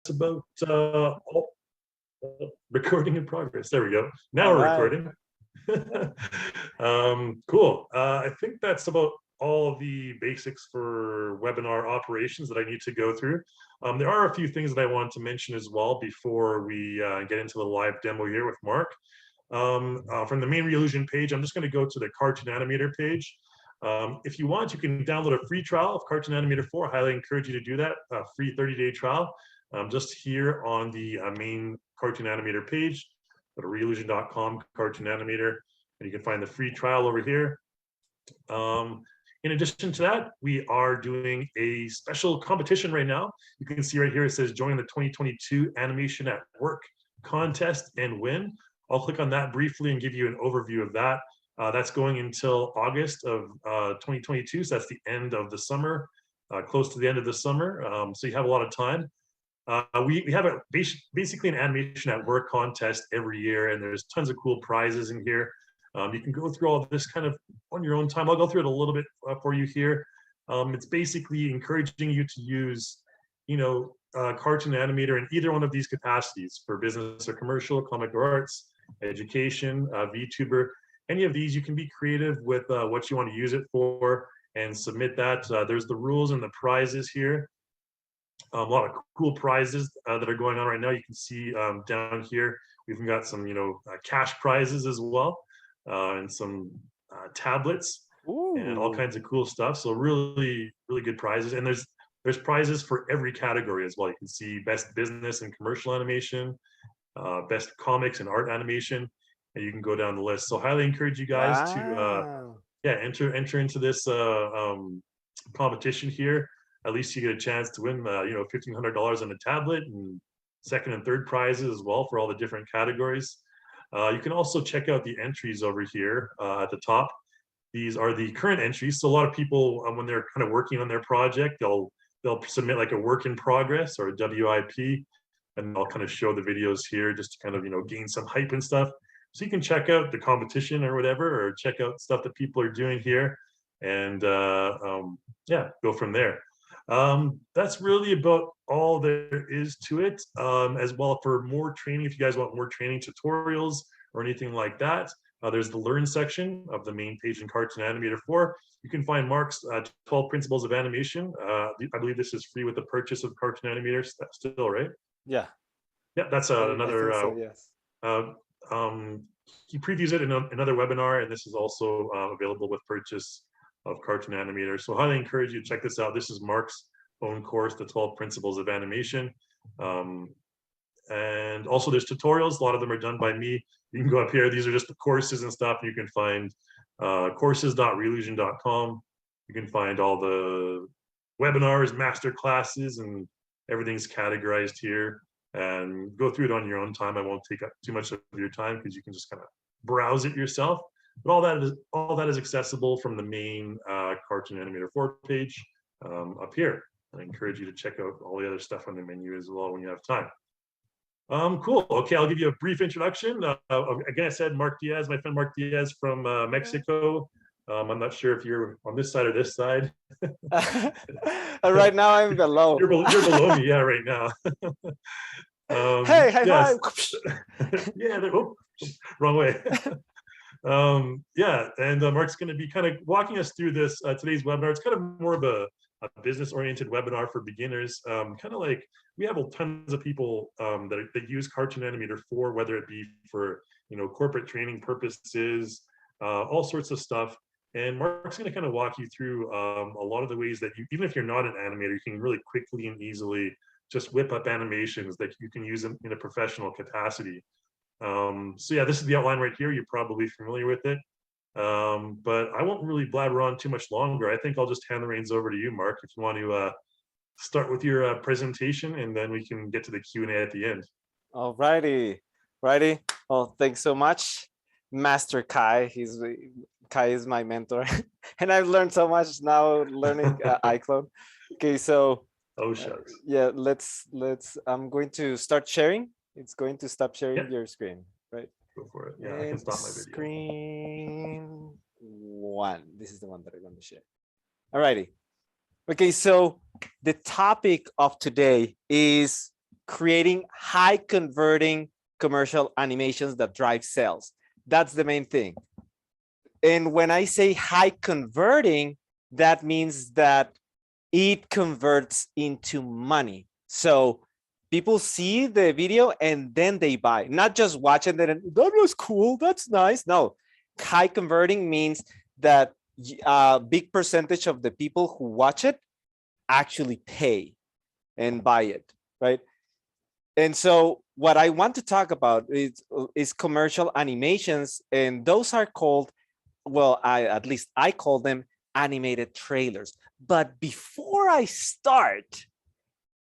about recording in progress. There we go. Now All we're right. recording. Cool. I think that's about all the basics for webinar operations that I need to go through. There are a few things that I want to mention as well before we get into the live demo here with Mark. From the main Reillusion page, I'm just going to go to the Cartoon Animator page. If you want, you can download a free trial of Cartoon Animator 4. I highly encourage you to do that, a free 30-day trial. Just here on the main Cartoon Animator page, go to reillusion.com, Cartoon Animator, and you can find the free trial over here. In addition to that, we are doing a special competition right now. You can see right here, it says join the 2022 Animation at Work contest and win. I'll click on that briefly and give you an overview of that. That's going until August of 2022. So that's the end of the summer, close to the end of the summer. So you have a lot of time. We have basically an Animation at Work contest every year, and there's tons of cool prizes in here. You can go through all of this kind of on your own time. I'll go through it a little bit for you here. It's basically encouraging you to use, Cartoon Animator in either one of these capacities for business or commercial, comic or arts, education, VTuber. Any of these, you can be creative with what you want to use it for and submit that. There's the rules and the prizes here. A lot of cool prizes that are going on right now. You can see down here, we've got some, cash prizes as well, and some tablets. Ooh. And all kinds of cool stuff. So really, really good prizes. And there's prizes for every category as well. You can see best business and commercial animation, best comics and art animation, and you can go down the list. So highly encourage you guys to enter into this competition here. At least you get a chance to win $1,500 on a tablet and second and third prizes as well for all the different categories. You can also check out the entries over here at the top. These are the current entries. So a lot of people, when they're kind of working on their project, they'll submit like a work in progress or a WIP, and I'll kind of show the videos here just to kind of gain some hype and stuff. So you can check out the competition or whatever, or check out stuff that people are doing here, and go from there. That's really about all there is to it. As well, for more training, if you guys want more training tutorials or anything like that, there's the Learn section of the main page in Cartoon Animator 4. You can find Mark's 12 Principles of Animation. I believe this is free with the purchase of Cartoon Animator still, right? Yeah. Yeah, that's another. I think so, yes. He previews it in another webinar, and this is also available with purchase of Cartoon Animator. So highly encourage you to check this out. This is Mark's own course, the 12 Principles of Animation. And also there's tutorials. A lot of them are done by me. You can go up here. These are just the courses and stuff. You can find courses.reillusion.com. You can find all the webinars, master classes, and everything's categorized here. And go through it on your own time. I won't take up too much of your time because you can just kind of browse it yourself. But all that is accessible from the main Cartoon Animator 4 page up here. I encourage you to check out all the other stuff on the menu as well when you have time. Cool. Okay, I'll give you a brief introduction. Again, I said Mark Diaz, my friend Mark Diaz from Mexico. I'm not sure if you're on this side or this side. Right now I'm below. You're below me, yeah, right now. Hey, high five. Yeah, wrong way. And Mark's going to be kind of walking us through this today's webinar. It's kind of more of a business-oriented webinar for beginners. Kind of like we have tons of people that use Cartoon Animator 4, whether it be for corporate training purposes, all sorts of stuff. And Mark's going to kind of walk you through a lot of the ways that even if you're not an animator, you can really quickly and easily just whip up animations that you can use in a professional capacity. So yeah, this is the outline right here. You're probably familiar with it. But I won't really blabber on too much longer. I think I'll just hand the reins over to you, Mark, if you want to start with your presentation, and then we can get to the Q&A at the end. All righty. Well, thanks so much, Master Kai. Kai is my mentor, and I've learned so much now learning iCloud. Okay, so oh shucks. Yeah, let's. I'm going to start sharing. It's going to stop sharing your screen, right? Go for it. Yeah, I can stop my video. Screen 1. This is the one that I'm going to share. All righty. Okay, so the topic of today is creating high converting commercial animations that drive sales. That's the main thing. And when I say high converting, that means that it converts into money. So people see the video and then they buy, not just watch it and that was cool, that's nice. No, high converting means that a big percentage of the people who watch it actually pay and buy it, right? And so what I want to talk about is commercial animations, and those are called, well, at least I call them animated trailers. But before I start,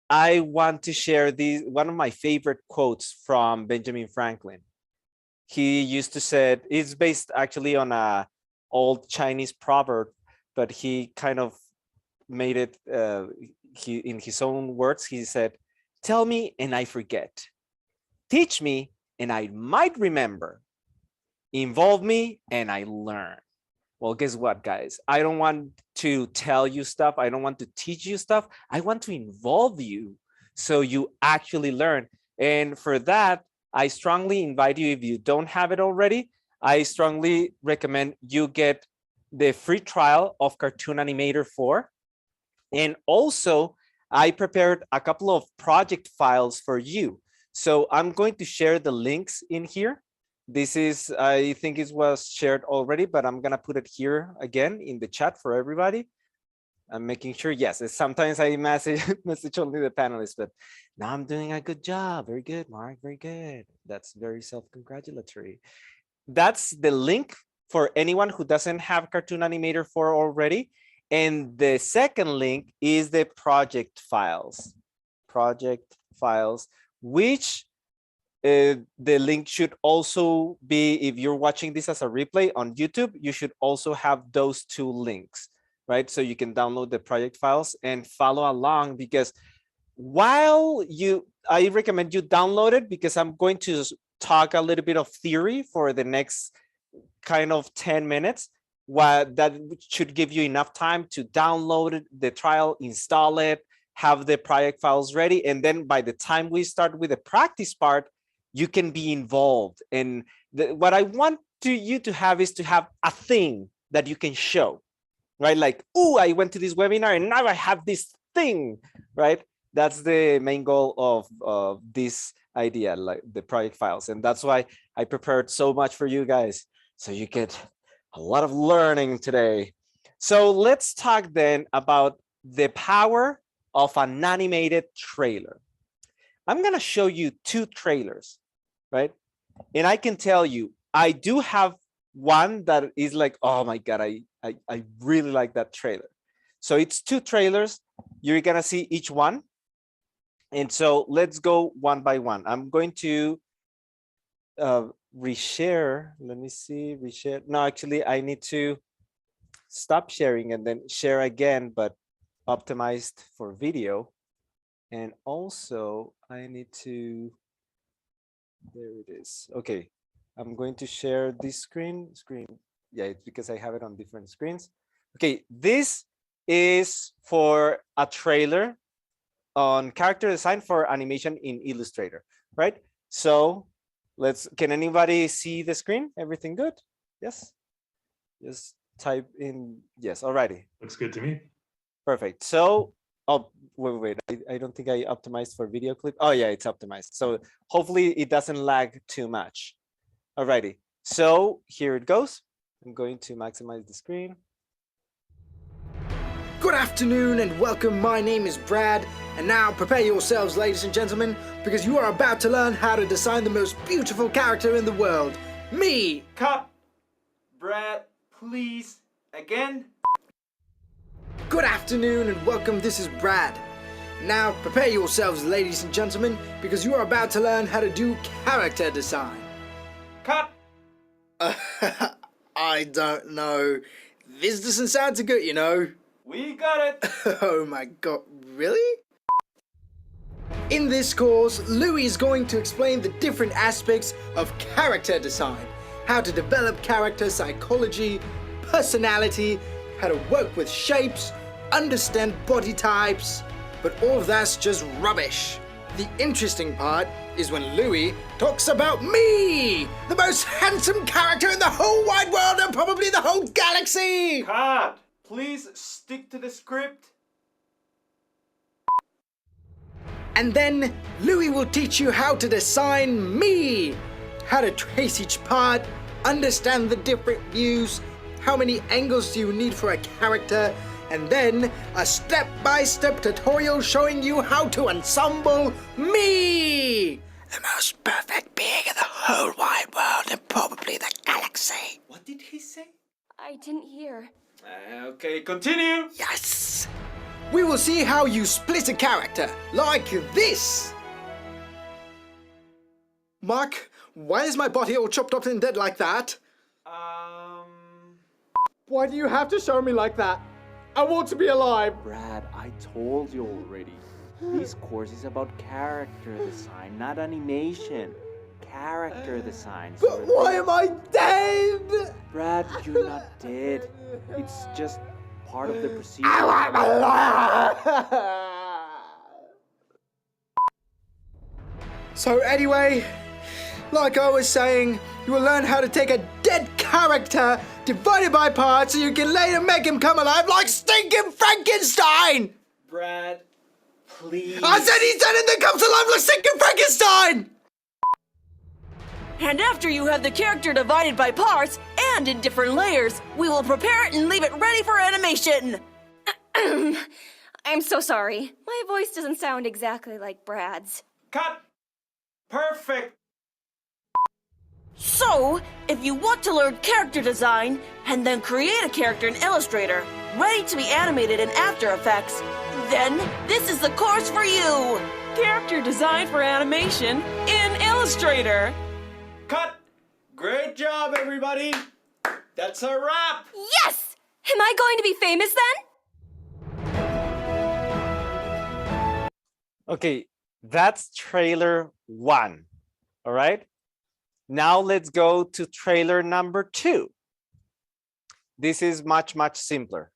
I want to share one of my favorite quotes from Benjamin Franklin. He used to say, it's based actually on a old Chinese proverb, but he kind of made it in his own words. He said, "Tell me and I forget. Teach me and I might remember. Involve me and I learn." Well, guess what, guys? I don't want to tell you stuff. I don't want to teach you stuff. I want to involve you so you actually learn. And for that, I strongly invite you, if you don't have it already, I strongly recommend you get the free trial of Cartoon Animator 4. And also, I prepared a couple of project files for you. So I'm going to share the links in here. This is, I think it was shared already, but I'm gonna put it here again in the chat for everybody. I'm making sure, yes, sometimes I message only the panelists, but now I'm doing a good job. Very good, Mark, very good. That's very self-congratulatory. That's the link for anyone who doesn't have Cartoon Animator 4 already. And the second link is the project files, which the link should also be, if you're watching this as a replay on YouTube, you should also have those two links, right? So you can download the project files and follow along, because I recommend you download it, because I'm going to talk a little bit of theory for the next kind of 10 minutes. That should give you enough time to download the trial, install it, have the project files ready. And then by the time we start with the practice part, you can be involved. And what I want you to have is to have a thing that you can show, right? Like, oh, I went to this webinar and now I have this thing, right? That's the main goal of this idea, like the project files. And that's why I prepared so much for you guys, so you get a lot of learning today. So let's talk then about the power of an animated trailer. I'm gonna show you two trailers, right? And I can tell you, I do have one that is like, oh my God, I really like that trailer. So it's two trailers. You're gonna see each one. And so let's go one by one. I'm going to reshare. Let me see, reshare. No, actually, I need to stop sharing and then share again, but optimized for video. And also I need to, there it is. Okay, I'm going to share this screen. Yeah, it's because I have it on different screens. Okay, this is for a trailer on character design for animation in Illustrator, right? So can anybody see the screen? Everything good? Yes? Just type in, yes, alrighty. Looks good to me. Perfect. So, oh, wait, I don't think I optimized for video clip. Oh yeah, it's optimized. So hopefully it doesn't lag too much. Alrighty, so here it goes. I'm going to maximize the screen. Good afternoon and welcome. My name is Brad, and now prepare yourselves, ladies and gentlemen, because you are about to learn how to design the most beautiful character in the world. Me! Cut! Brad, please, again? Good afternoon and welcome. This is Brad. Now prepare yourselves, ladies and gentlemen, because you are about to learn how to do character design. Cut! I don't know. This doesn't sound too good, you know. We got it! Oh my God, really? In this course, Louis is going to explain the different aspects of character design, how to develop character psychology, personality, how to work with shapes, understand body types, but all of that's just rubbish. The interesting part is when Louis talks about me, the most handsome character in the whole wide world and probably the whole galaxy! Cut! Please stick to the script. And then Louis will teach you how to design me, how to trace each part, understand the different views, how many angles do you need for a character, and then a step-by-step tutorial showing you how to ensemble me! The most perfect being in the whole wide world and probably the galaxy. What did he say? I didn't hear. Okay, continue. Yes! We will see how you split a character, like this! Mark, why is my body all chopped up and dead like that? Why do you have to show me like that? I want to be alive! Brad, I told you already. This course is about character design, not animation. Character design. But why am I dead? Brad, you're not dead. It's just part of the procedure. So anyway, like I was saying, you will learn how to take a dead character, divide it by parts, so you can later make him come alive like stinking Frankenstein! Brad, please. I said he's dead and then comes alive like stinking Frankenstein! And after you have the character divided by parts and in different layers, we will prepare it and leave it ready for animation. I'm so sorry. My voice doesn't sound exactly like Brad's. Cut! Perfect! So, if you want to learn character design and then create a character in Illustrator, ready to be animated in After Effects, then this is the course for you! Character design for animation in Illustrator! Cut! Great job, everybody! That's a wrap! Yes! Am I going to be famous then? Okay, that's trailer 1. All right. Now let's go to trailer number 2. This is much, much simpler.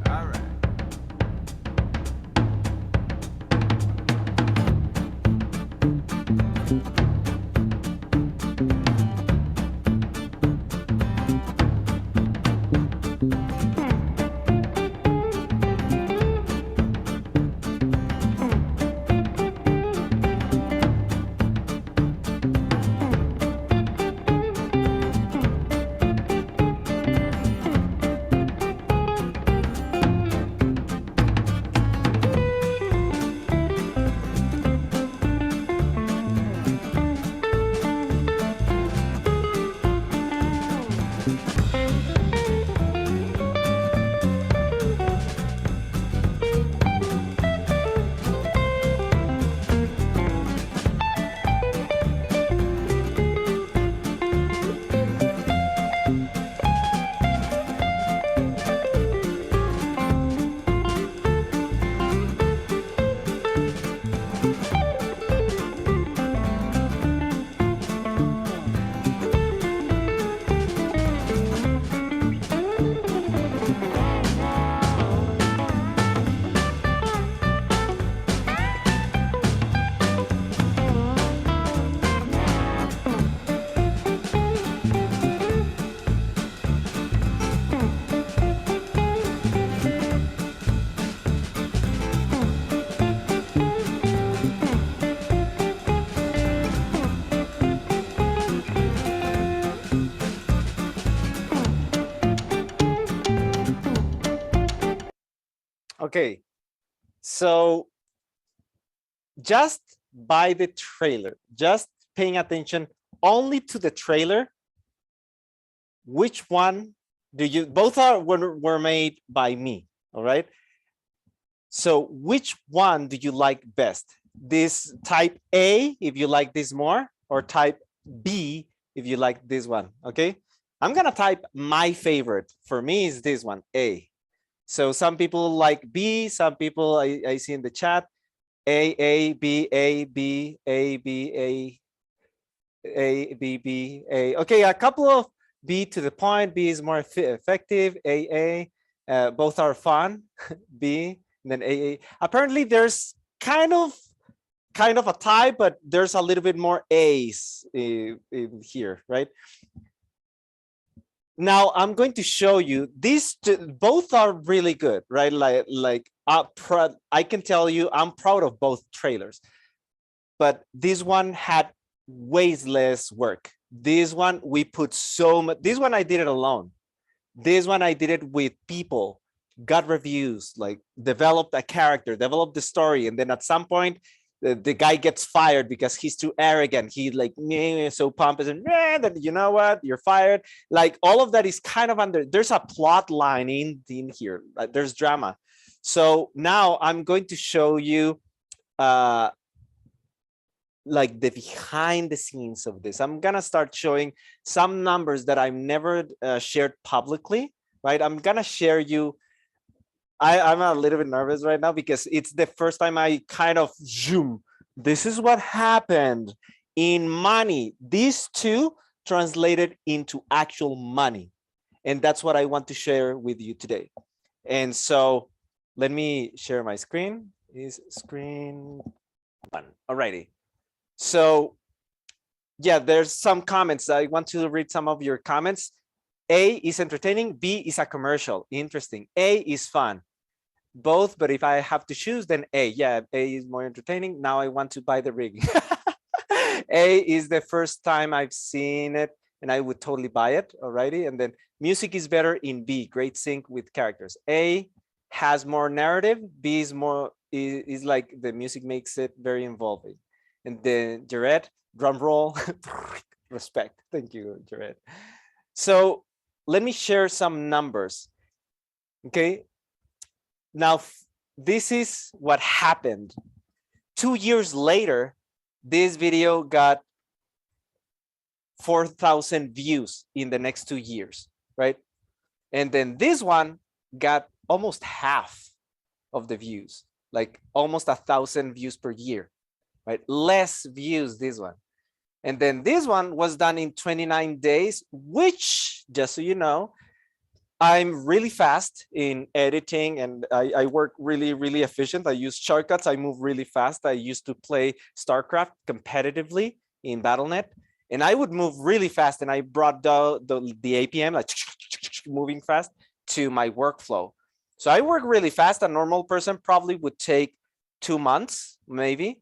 All right. Okay, so just by the trailer, just paying attention only to the trailer, which one do you, both were made by me, all right? So which one do you like best? This type A, if you like this more, or type B, if you like this one, okay? I'm gonna type my favorite. For me is this one, A. So some people like B, some people I see in the chat, A, B, A, B, A, B, A, B, B, A. Okay, a couple of B, to the point. B is more effective. A. Both are fun. B, and then A. Apparently, there's kind of a tie, but there's a little bit more A's in here, right? Now I'm going to show you these both are really good, right? I can tell you I'm proud of both trailers, but this one had way less work. This one we put so much. This one I did it alone. This one I did it with people, got reviews, like developed a character, developed the story, and then at some point the guy gets fired because he's too arrogant. He's like so pompous and then you know what, you're fired. Like all of that is kind of under. There's a plot line in here. There's drama. So now I'm going to show you like the behind the scenes of this. I'm gonna start showing some numbers that I've never shared publicly, right? I'm gonna share you. I'm a little bit nervous right now because it's the first time I kind of zoom. This is what happened in money. These two translated into actual money. And that's what I want to share with you today. And so let me share my screen. Is screen one. Alrighty. So yeah, there's some comments. I want to read some of your comments. A is entertaining. B is a commercial. Interesting. A is fun. Both, but if I have to choose, then A. Yeah, A is more entertaining. Now I want to buy the rig. A is the first time I've seen it, and I would totally buy it. Alrighty, and then music is better in B. Great sync with characters. A has more narrative. B is more is like the music makes it very involving. And then Jared, drum roll, respect. Thank you, Jared. So let me share some numbers. Okay. Now, this is what happened. 2 years later, this video got 4,000 views in the next 2 years, right? And then this one got almost half of the views, like almost 1,000 views per year, right? Less views, this one. And then this one was done in 29 days, which, just so you know, I'm really fast in editing and I work really, really efficient. I use shortcuts. I move really fast. I used to play StarCraft competitively in BattleNet, and I would move really fast. And I brought the APM, like moving fast, to my workflow. So I work really fast. A normal person probably would take 2 months, maybe,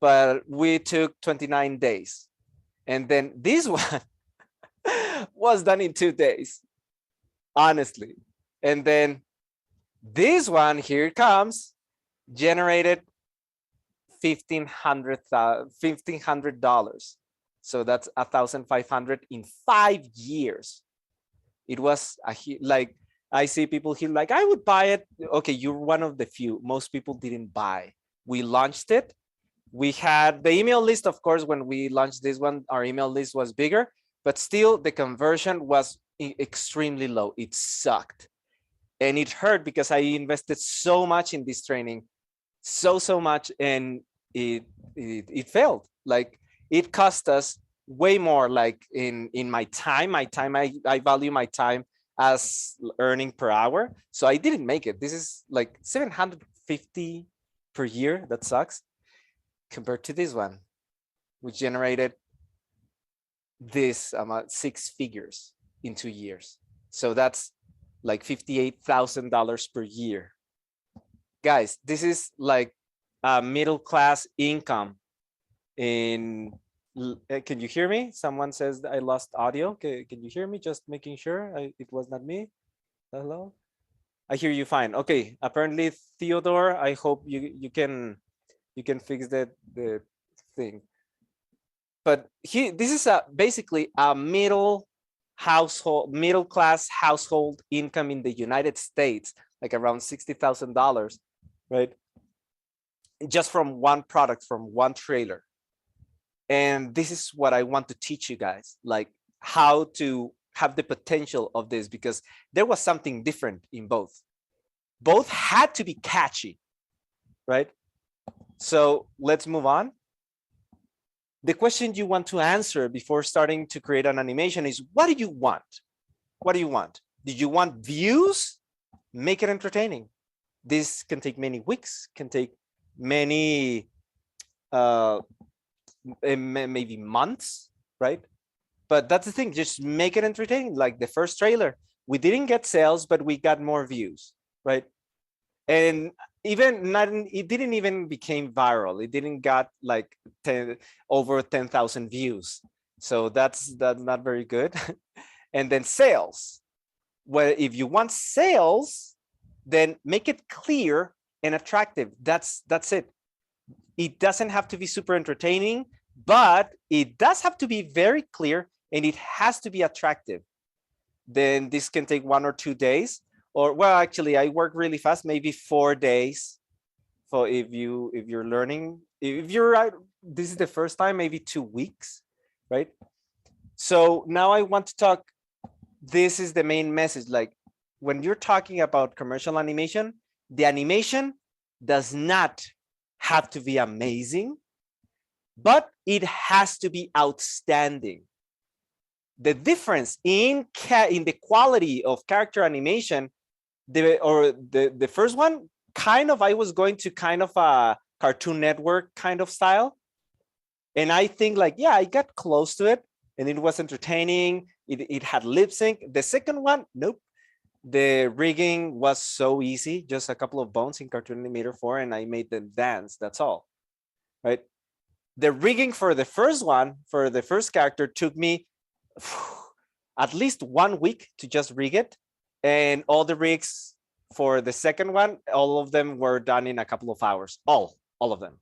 but we took 29 days. And then this one was done in 2 days. Honestly. And then this one, here it comes, generated $1,500. So that's 1,500 in 5 years. It was like, I see people here like, I would buy it. Okay, you're one of the few. Most people didn't buy. We launched it. We had the email list, of course. When we launched this one, our email list was bigger, but still the conversion was extremely low. It sucked and it hurt because I invested so much in this training, so much, and it failed. Like it cost us way more. Like in my time, I value my time as earning per hour. So I didn't make it. This is like 750 per year. That sucks compared to this one, which generated this amount, 6 figures in 2 years. So that's like $58,000 per year. Guys, this is like a middle-class income in, can you hear me? Someone says that I lost audio. Can you hear me? Just making sure it was not me. Hello? I hear you fine. Okay, apparently Theodore, I hope you can fix the thing. But this is basically a middle class household income in the United States, like around $60,000, right? Just from one product, from one trailer. And this is what I want to teach you guys, like how to have the potential of this, because there was something different in both. Both had to be catchy, right? So let's move on. the question you want to answer before starting to create an animation is, what do you want? What do you want? Do you want views? Make it entertaining. This can take many weeks, can take many, maybe months, right? But that's the thing, just make it entertaining. Like the first trailer, we didn't get sales, but we got more views, right? And even not, it didn't even became viral. It didn't got like over 10,000 views. So that's not very good. And then sales. Well, if you want sales, then make it clear and attractive. That's it. It doesn't have to be super entertaining, but it does have to be very clear and it has to be attractive. Then this can take 1 or 2 days, or well, actually I work really fast, maybe 4 days. So if you're learning, if you're this is the first time, maybe 2 weeks, right? So now I want to talk, this is the main message. Like when you're talking about commercial animation, the animation does not have to be amazing, but it has to be outstanding. The difference in the quality of character animation, the first one, kind of, I was going to kind of a Cartoon Network kind of style. And I think like, yeah, I got close to it and it was entertaining. It had lip sync. The second one, nope. The rigging was so easy, just a couple of bones in Cartoon Animator 4 and I made them dance, that's all, right? The rigging for the first one, for the first character, took me at least 1 week to just rig it. And all the rigs for the second one, all of them were done in a couple of hours, all of them,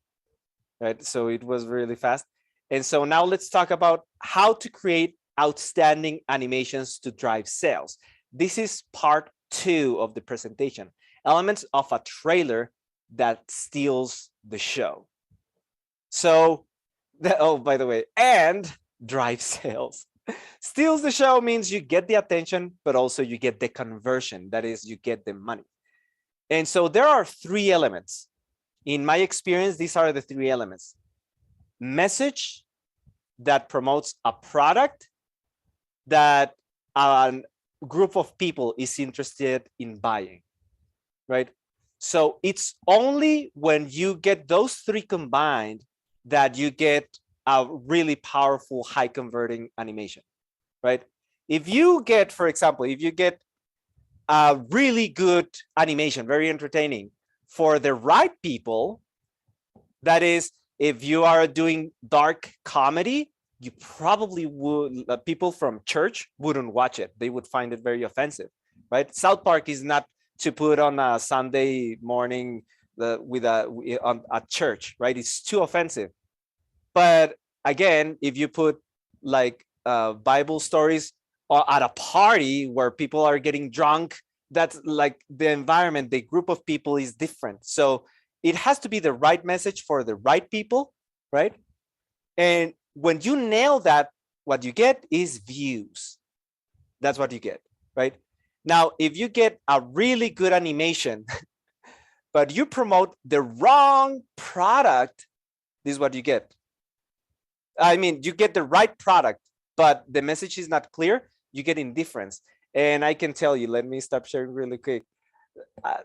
right? So it was really fast. And so now let's talk about how to create outstanding animations to drive sales. This is part 2 of the presentation, elements of a trailer that steals the show. So, oh, by the way, and drive sales. Steals the show means you get the attention, but also you get the conversion. That is, you get the money. And so there are 3 elements. In my experience, these are the 3 elements. Message that promotes a product that a group of people is interested in buying, right? So it's only when you get those 3 combined that you get a really powerful, high converting animation, right? If you get, for example, if you get a really good animation, very entertaining for the right people, that is, if you are doing dark comedy, you probably would, people from church wouldn't watch it. They would find it very offensive, right? South Park is not to put on a Sunday morning at church, right? It's too offensive. But again, if you put like Bible stories or at a party where people are getting drunk, that's like the environment, the group of people is different. So it has to be the right message for the right people, right? And when you nail that, what you get is views. That's what you get, right? Now, if you get a really good animation, but you promote the wrong product, this is what you get. I mean, you get the right product, but the message is not clear, you get indifference. And I can tell you, let me stop sharing really quick.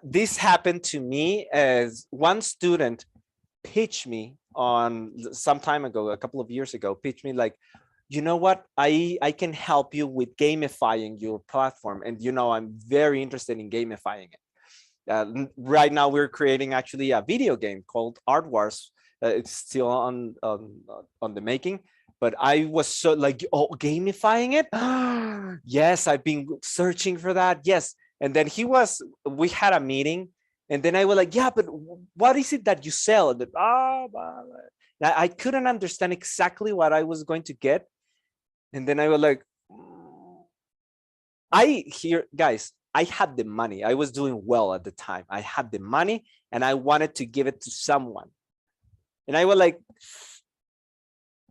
This happened to me as one student pitched me on some time ago, a couple of years ago, pitched me like, you know what, I can help you with gamifying your platform. And you know, I'm very interested in gamifying it. Right now, we're creating actually a video game called Art Wars. It's still on the making, but I was so like, oh, gamifying it. Yes, I've been searching for that. Yes. And then we had a meeting and then I was like, yeah, but what is it that you sell? And then, I couldn't understand exactly what I was going to get. And then I was like, guys, I had the money. I was doing well at the time. I had the money and I wanted to give it to someone. And I was like,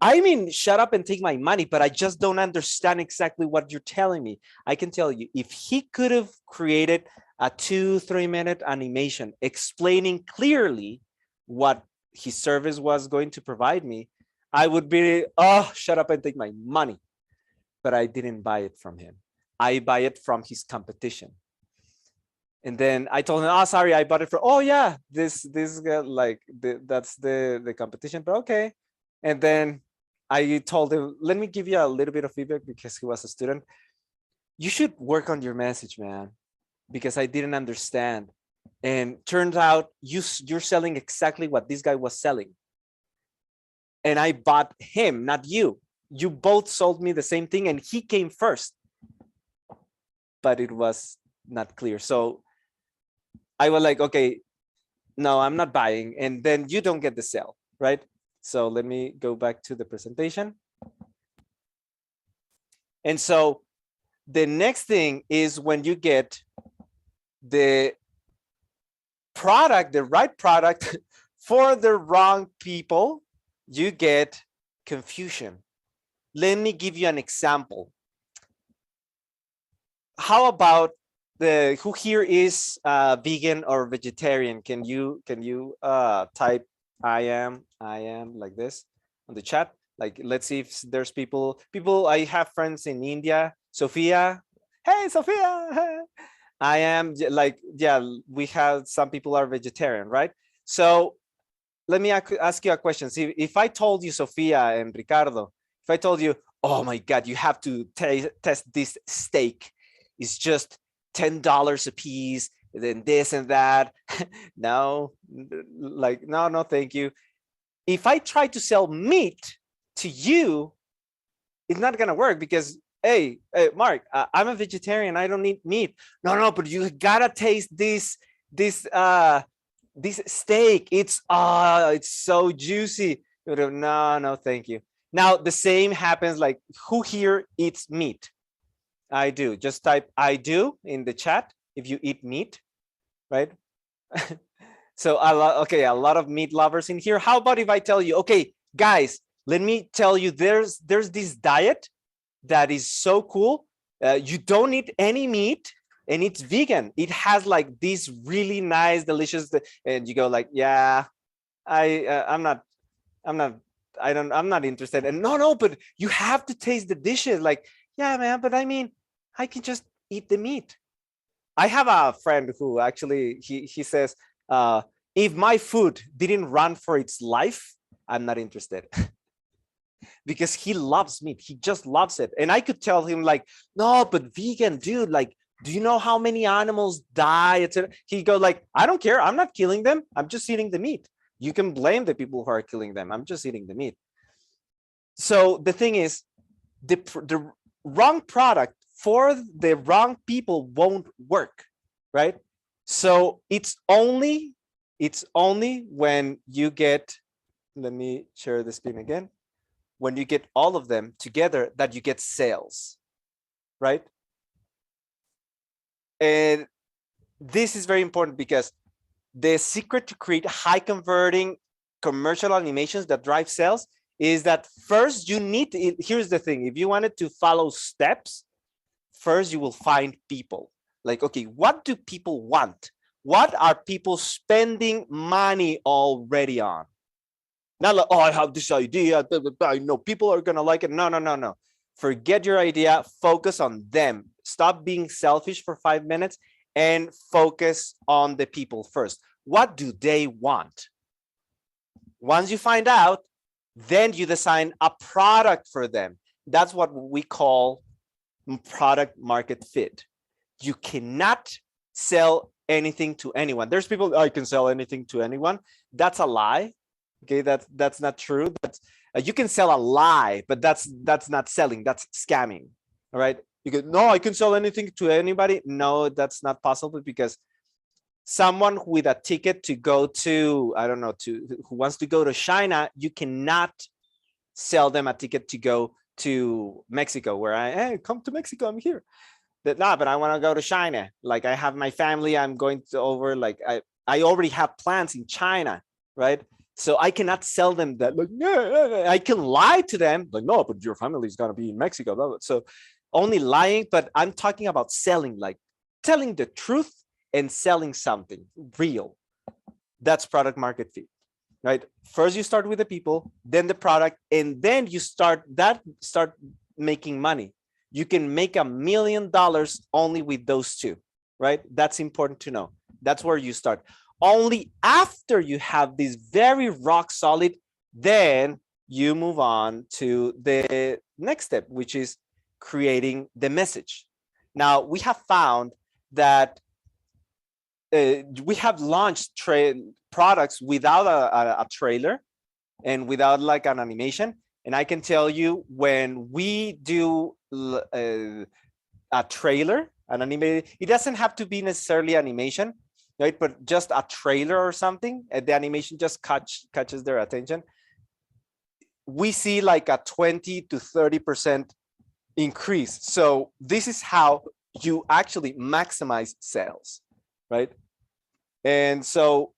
I mean, shut up and take my money, but I just don't understand exactly what you're telling me. I can tell you, if he could have created a 2-3 minute animation explaining clearly what his service was going to provide me, I would be, oh, shut up and take my money. But I didn't buy it from him. I buy it from his competition. And then I told him, oh, sorry, I bought it from, oh yeah, this guy, like that's the competition, but okay. And then I told him, let me give you a little bit of feedback because he was a student. You should work on your message, man, because I didn't understand. And turned out you're selling exactly what this guy was selling. And I bought him, not you. You both sold me the same thing and he came first. But it was not clear. So I was like, okay, no, I'm not buying. And then you don't get the sale, right? So let me go back to the presentation. And so the next thing is when you get the product, the right product for the wrong people, you get confusion. Let me give you an example. How about who here is vegan or vegetarian? Can you type I am like this on the chat? Like, let's see if there's people. I have friends in India. Sophia, hey Sophia. I am like, yeah, we have some people are vegetarian, right? So let me ask you a question. See, if I told you, Sophia and Ricardo, if I told you, oh my God, you have to test this steak, it's just $10 a piece, and then this and that. No, like, no, thank you. If I try to sell meat to you, it's not gonna work because, hey, Mark, I'm a vegetarian. I don't need meat. No, but you gotta taste this steak. It's so juicy. No, thank you. Now the same happens. Like, who here eats meat? I do. Just type I do in the chat if you eat meat, right? So a lot of meat lovers in here. How about if I tell you, okay, guys, let me tell you, there's this diet that is so cool. You don't eat any meat and it's vegan. It has like this really nice, delicious, and you go like, yeah, I'm not interested. And no, but you have to taste the dishes. Like, yeah, man, but I mean, I can just eat the meat. I have a friend who actually, he says, if my food didn't run for its life, I'm not interested. Because he loves meat. He just loves it. And I could tell him like, no, but vegan, dude, like, do you know how many animals die? Etc. He go like, I don't care. I'm not killing them. I'm just eating the meat. You can blame the people who are killing them. I'm just eating the meat. So the thing is, the wrong product for the wrong people won't work, right? So it's only when you get, let me share the screen again, when you get all of them together that you get sales, right? And this is very important because the secret to create high converting commercial animations that drive sales is that first you need to, here's the thing, if you wanted to follow steps, first you will find people. Like, okay, what do people want? What are people spending money already on? Not like, oh, I have this idea, I know people are gonna like it. No. Forget your idea, focus on them. Stop being selfish for 5 minutes and focus on the people first. What do they want? Once you find out, then you design a product for them. That's what we call product market fit. You cannot sell anything to anyone. There's people, I can sell anything to anyone. That's a lie. Okay, that's not true. That's you can sell a lie, but that's not selling. That's scamming. All right. You go, no, I can sell anything to anybody. No, that's not possible because someone with a ticket to go to, I don't know, who wants to go to China, you cannot sell them a ticket to go to Mexico, where hey, come to Mexico, I'm here. But no, but I want to go to China. Like, I have my family, I'm going to over, like I already have plans in China, right? So I cannot sell them that, like, yeah, I can lie to them, like, no, but your family is gonna be in Mexico, blah, blah. So only lying, but I'm talking about selling, like telling the truth and selling something real. That's product market fit. right? First you start with the people, then the product, and then you start making money. You can make $1 million only with those two, right? That's important to know. That's where you start. Only after you have this very rock solid, then you move on to the next step, which is creating the message. Now, we have found that we have launched products without a trailer and without like an animation. And I can tell you, when we do a trailer, an animated, it doesn't have to be necessarily animation, right? But just a trailer or something, and the animation just catches their attention. We see like a 20 to 30% increase. So this is how you actually maximize sales, right? And so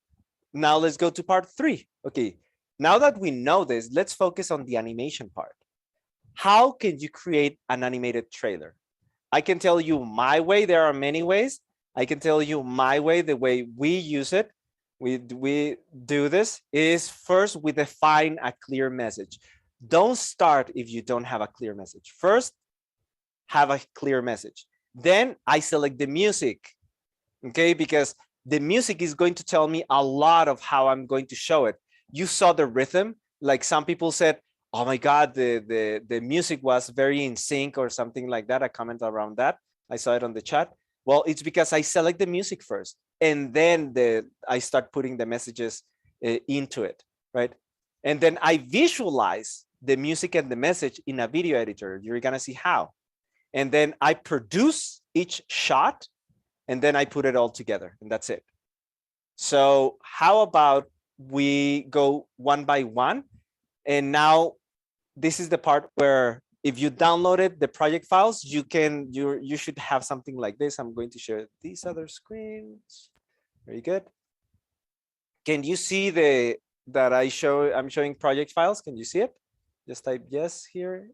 now let's go to part 3. Okay, now that we know this, let's focus on the animation part. How can you create an animated trailer? I can tell you my way. There are many ways. I can tell you my way, the way we use it. We do this is first we define a clear message. Don't start if you don't have a clear message. First, have a clear message. Then I select the music, okay? Because the music is going to tell me a lot of how I'm going to show it. You saw the rhythm, like some people said, oh my God, the music was very in sync or something like that. A comment around that. I saw it on the chat. Well, it's because I select the music first, and then I start putting the messages into it, right? And then I visualize the music and the message in a video editor. You're gonna see how. And then I produce each shot, and then I put it all together, and that's it. So how about we go one by one? And now this is the part where if you downloaded the project files, you should have something like this. I'm going to share these other screens. Very good. Can you see that I'm showing project files? Can you see it? Just type yes here.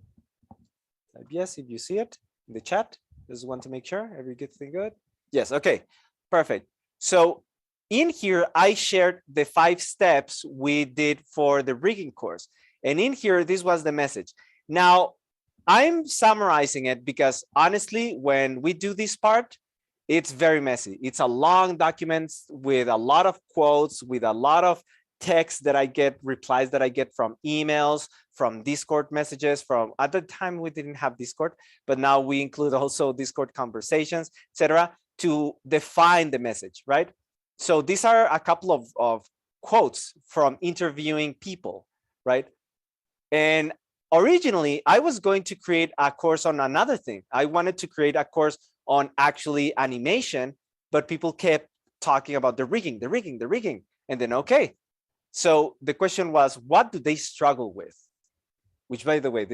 Type yes if you see it in the chat. Just want to make sure every good thing good. Yes, okay, perfect. So in here, I shared the 5 steps we did for the rigging course. And in here, this was the message. Now, I'm summarizing it because honestly, when we do this part, it's very messy. It's a long document with a lot of quotes, with a lot of text that I get, replies that I get from emails, from Discord messages, from at the time we didn't have Discord, but now we include also Discord conversations, etc., to define the message, right? So these are a couple of quotes from interviewing people, right? And originally, I was going to create a course on another thing. I wanted to create a course on actually animation, but people kept talking about the rigging. And then, okay. So the question was, what do they struggle with? Which, by the way,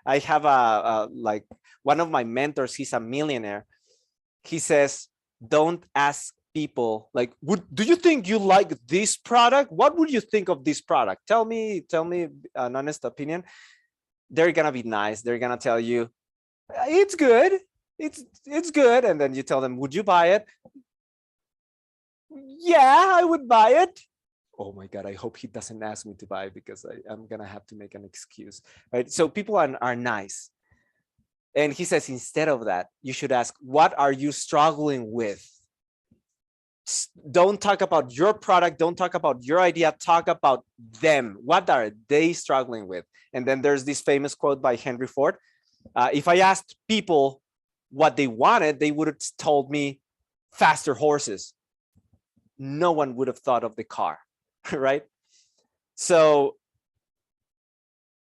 I have like one of my mentors, he's a millionaire. He says, don't ask people like, do you think you like this product? What would you think of this product? Tell me an honest opinion. They're gonna be nice. They're gonna tell you, it's good. It's good. And then you tell them, would you buy it? Yeah, I would buy it. Oh my God, I hope he doesn't ask me to buy it because I'm gonna have to make an excuse, right? So people are nice. And he says, instead of that, you should ask, what are you struggling with? Don't talk about your product. Don't talk about your idea. Talk about them. What are they struggling with? And then there's this famous quote by Henry Ford. If I asked people what they wanted, they would have told me faster horses. No one would have thought of the car, right? So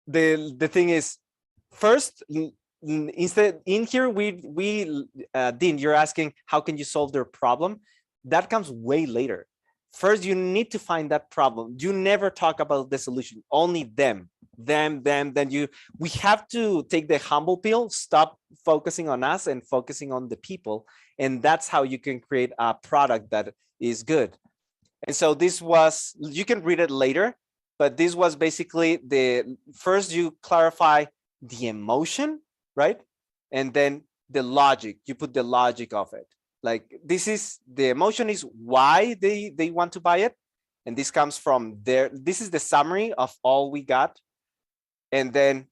the thing is, first, instead in here, Dean, you're asking, how can you solve their problem? That comes way later. First, you need to find that problem. You never talk about the solution, only them. Then we have to take the humble pill, stop focusing on us and focusing on the people. And that's how you can create a product that is good. And so this was, you can read it later, but this was basically first you clarify the emotion, right? And then the logic, you put the logic of it. Like the emotion is why they want to buy it. And this comes from there. This is the summary of all we got. And then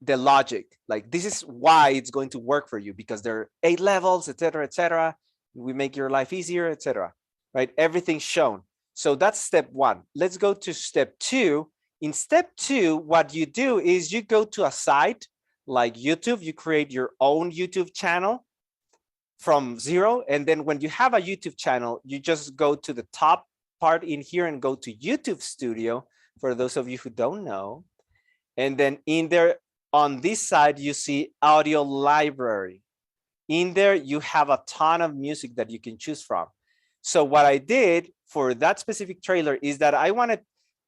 the logic, like this is why it's going to work for you, because there are 8 levels, etc., etc. We make your life easier, etc. Right? Everything's shown. So that's step 1. Let's go to step 2. In step 2, what you do is you go to a site like YouTube. You create your own YouTube channel from 0. And then when you have a YouTube channel, you just go to the top part in here and go to YouTube Studio, for those of you who don't know. And then in there, on this side, you see audio library. In there, you have a ton of music that you can choose from. So what I did for that specific trailer is that I wanted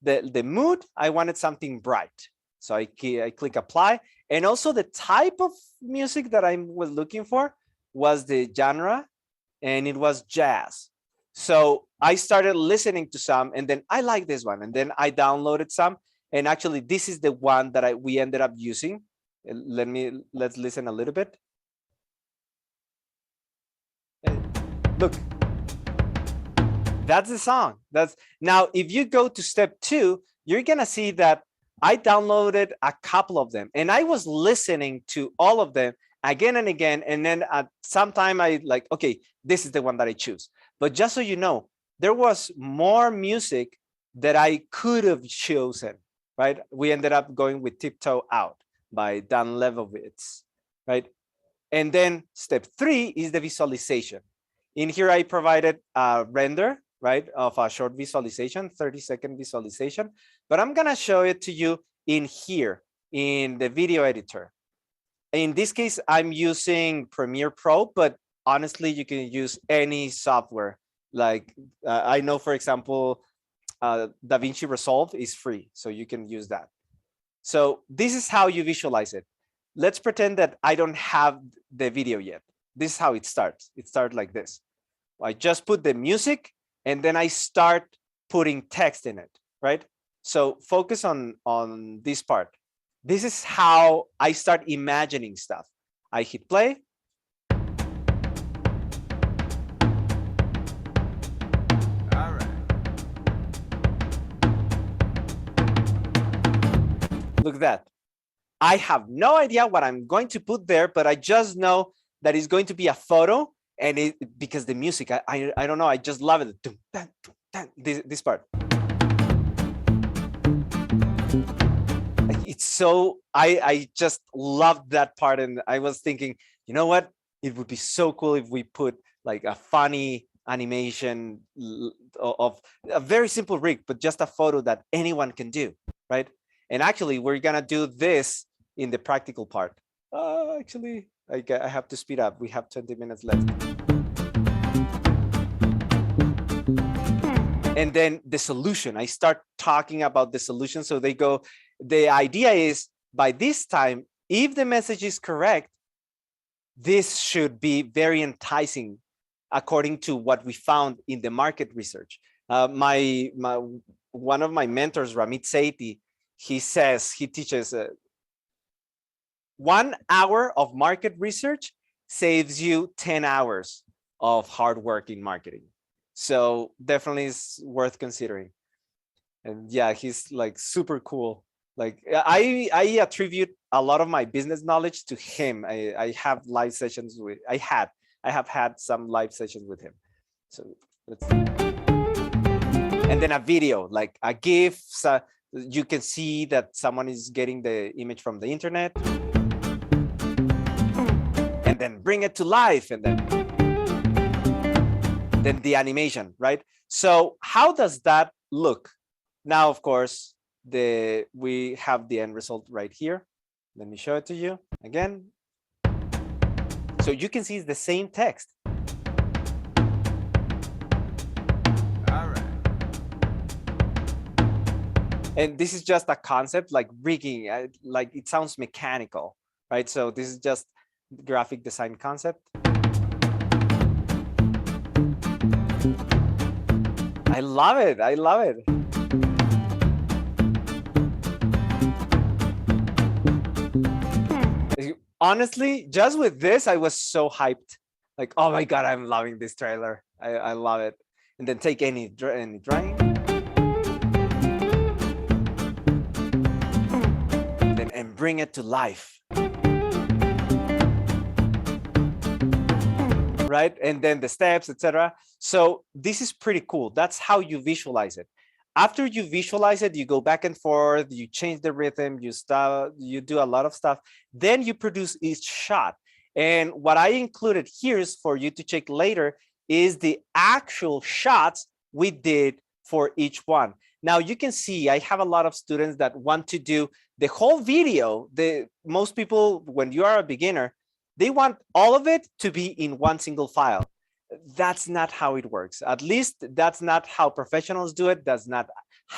the mood, I wanted something bright. So I click apply. And also the type of music that I was looking for was the genre, and it was jazz. So I started listening to some, and then I like this one. And then I downloaded some. And actually, this is the one that we ended up using. Let's listen a little bit. Look, that's the song. Now, if you go to step 2, you're gonna see that I downloaded a couple of them, and I was listening to all of them again and again. And then at some time, I like, okay, this is the one that I choose. But just so you know, there was more music that I could have chosen. Right? We ended up going with Tiptoe Out by Dan Levovitz, right? And then step 3 is the visualization. In here, I provided a render, right, of a short visualization, 30-second visualization, but I'm gonna show it to you in here, in the video editor. In this case, I'm using Premiere Pro, but honestly, you can use any software. Like I know, for example, DaVinci Resolve is free, so you can use that. So this is how you visualize it. Let's pretend that I don't have the video yet. This is how it starts. It starts like this. I just put the music, and then I start putting text in it, right? So focus on this part. This is how I start imagining stuff. I hit play. Look at that. I have no idea what I'm going to put there, but I just know that it's going to be a photo, and because the music, I don't know, I just love it. This part. It's so, I just loved that part, and I was thinking, you know what? It would be so cool if we put like a funny animation of a very simple rig, but just a photo that anyone can do, right? And actually, we're gonna do this in the practical part. Actually, I have to speed up. We have 20 minutes left. And then the solution, I start talking about the solution. So they go, the idea is by this time, if the message is correct, this should be very enticing according to what we found in the market research. One of my mentors, Ramit Sethi, he says, he teaches 1 hour of market research saves you 10 hours of hard work in marketing. So definitely is worth considering. And yeah, he's like super cool. Like I attribute a lot of my business knowledge to him. I have live sessions with, I have had some live sessions with him. So let's see. And then a video, like a GIF, so you can see that someone is getting the image from the internet. And then bring it to life, and then the animation, right? So how does that look? Now, of course, we have the end result right here. Let me show it to you again. So you can see it's the same text. All right. And this is just a concept like rigging, like it sounds mechanical, right? So this is just graphic design concept. I love it. I love it. Honestly, just with this, I was so hyped. Like, oh my God, I'm loving this trailer. I love it. And then take any drawing. bring it to life. Right? And then the steps, etc. So this is pretty cool. That's how you visualize it. After you visualize it, you go back and forth, you change the rhythm, you do a lot of stuff. Then you produce each shot. And what I included here is for you to check later is the actual shots we did for each one. Now you can see I have a lot of students that want to do the whole video. Most people, when you are a beginner, they want all of it to be in one single file. That's not how it works. At least that's not how professionals do it. That's not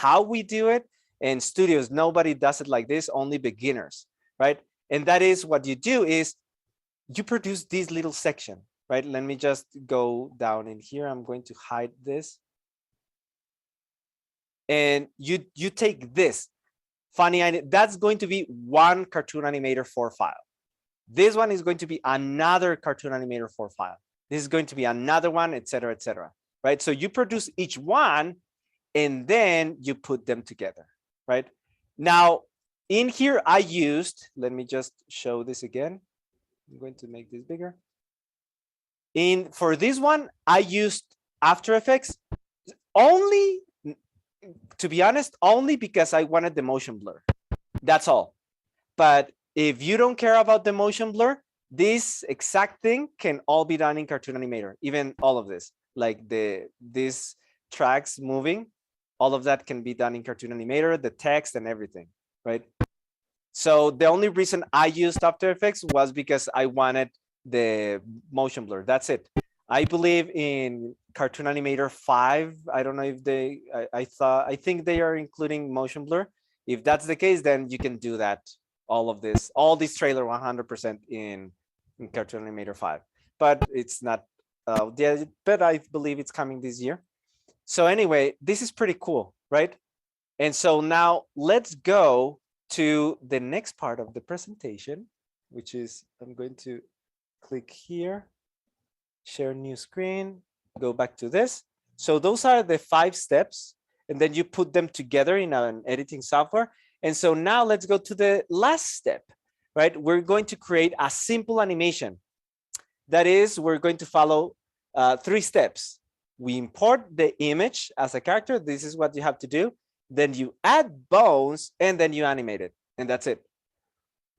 how we do it. In studios, nobody does it like this, only beginners, right? And that is what you do is you produce this little section, right? Let me just go down in here. I'm going to hide this. And you take this funny, that's going to be one Cartoon Animator 4 file. This one is going to be another Cartoon Animator 4 file. This is going to be another one, etc., right? So you produce each one and then you put them together, right? Now, in here I used, let me just show this again. I'm going to make this bigger. For this one, I used After Effects only, to be honest, only because I wanted the motion blur. That's all. But if you don't care about the motion blur, this exact thing can all be done in Cartoon Animator, even all of this, like these tracks moving, all of that can be done in Cartoon Animator, the text and everything, right? So the only reason I used After Effects was because I wanted the motion blur. That's it. I believe in Cartoon Animator 5. I don't know if I think they are including motion blur. If that's the case, then you can do that. All this trailer 100% in Cartoon Animator 5, but it's not, but I believe it's coming this year. So anyway, this is pretty cool, right? And so now let's go to the next part of the presentation, which is, I'm going to click here, share new screen, go back to this. So those are the 5 steps, and then you put them together in an editing software. And so now let's go to the last step, right? We're going to create a simple animation. That is, we're going to follow 3 steps. We import the image as a character. This is what you have to do. Then you add bones and then you animate it. And that's it.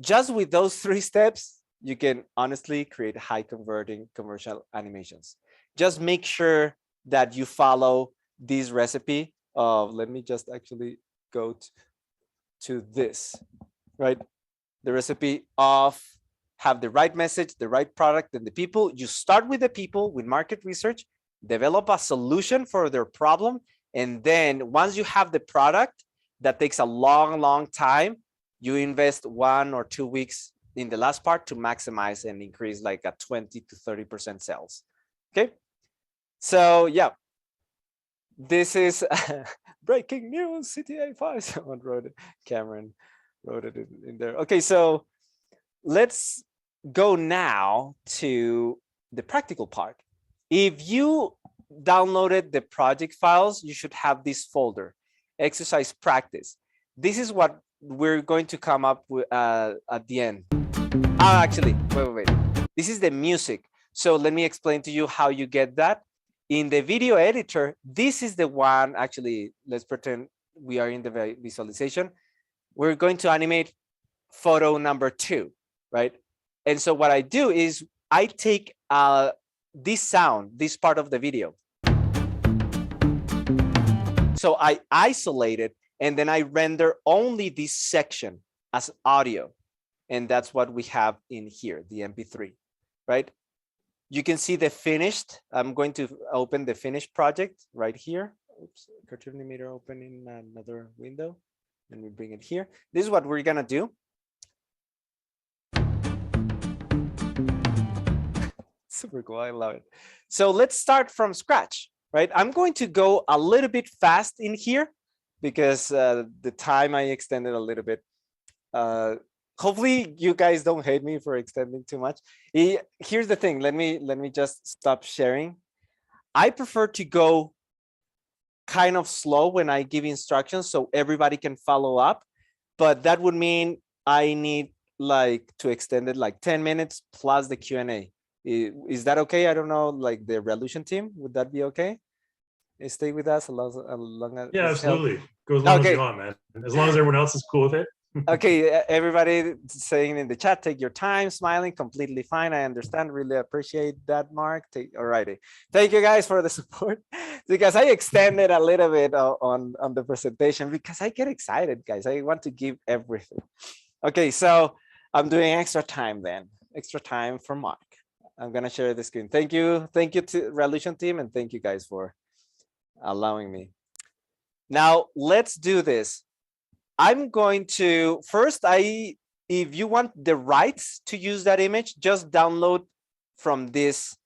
Just with those 3 steps, you can honestly create high converting commercial animations. Just make sure that you follow this recipe of, let me just actually go to this, right? The recipe of have the right message, the right product, and the people. You start with the people, with market research, develop a solution for their problem. And then once you have the product, that takes a long time, you invest 1 or 2 weeks in the last part to maximize and increase like a 20 to 30% sales. Okay. So yeah, this is breaking news, CTA 5. Someone wrote it, Cameron wrote it in there. Okay, so let's go now to the practical part. If you downloaded the project files, you should have this folder, exercise practice. This is what we're going to come up with at the end. Actually, wait. This is the music. So let me explain to you how you get that. In the video editor, this is the one, actually, let's pretend we are in the visualization. We're going to animate photo number 2, right? And so what I do is I take this sound, this part of the video. So I isolate it and then I render only this section as audio. And that's what we have in here, the MP3, right? You can see the finished. I'm going to open the finished project right here. Oops, Cartoon Animator open in another window. And we bring it here. This is what we're gonna do. Super cool, I love it. So let's start from scratch, right? I'm going to go a little bit fast in here because the time I extended a little bit. Hopefully you guys don't hate me for extending too much. Here's the thing, let me just stop sharing. I prefer to go kind of slow when I give instructions so everybody can follow up, but that would mean I need like to extend it like 10 minutes plus the Q&A. Is that okay? I don't know, like the Revolution team, would that be okay? Stay with us as long as Yeah, this helps. absolutely. Go as long as you Okay. want, man. As long as everyone else is cool with it. Okay, everybody saying in the chat, take your time, smiling, completely fine. I understand, really appreciate that, Mark. All righty. Thank you guys for the support, because I extended a little bit on the presentation because I get excited, guys. I want to give everything. Okay, so I'm doing extra time then, extra time for Mark. I'm gonna share the screen. Thank you to Revolution team, and thank you guys for allowing me. Now let's do this. I'm going to first, if you want the rights to use that image, just download from this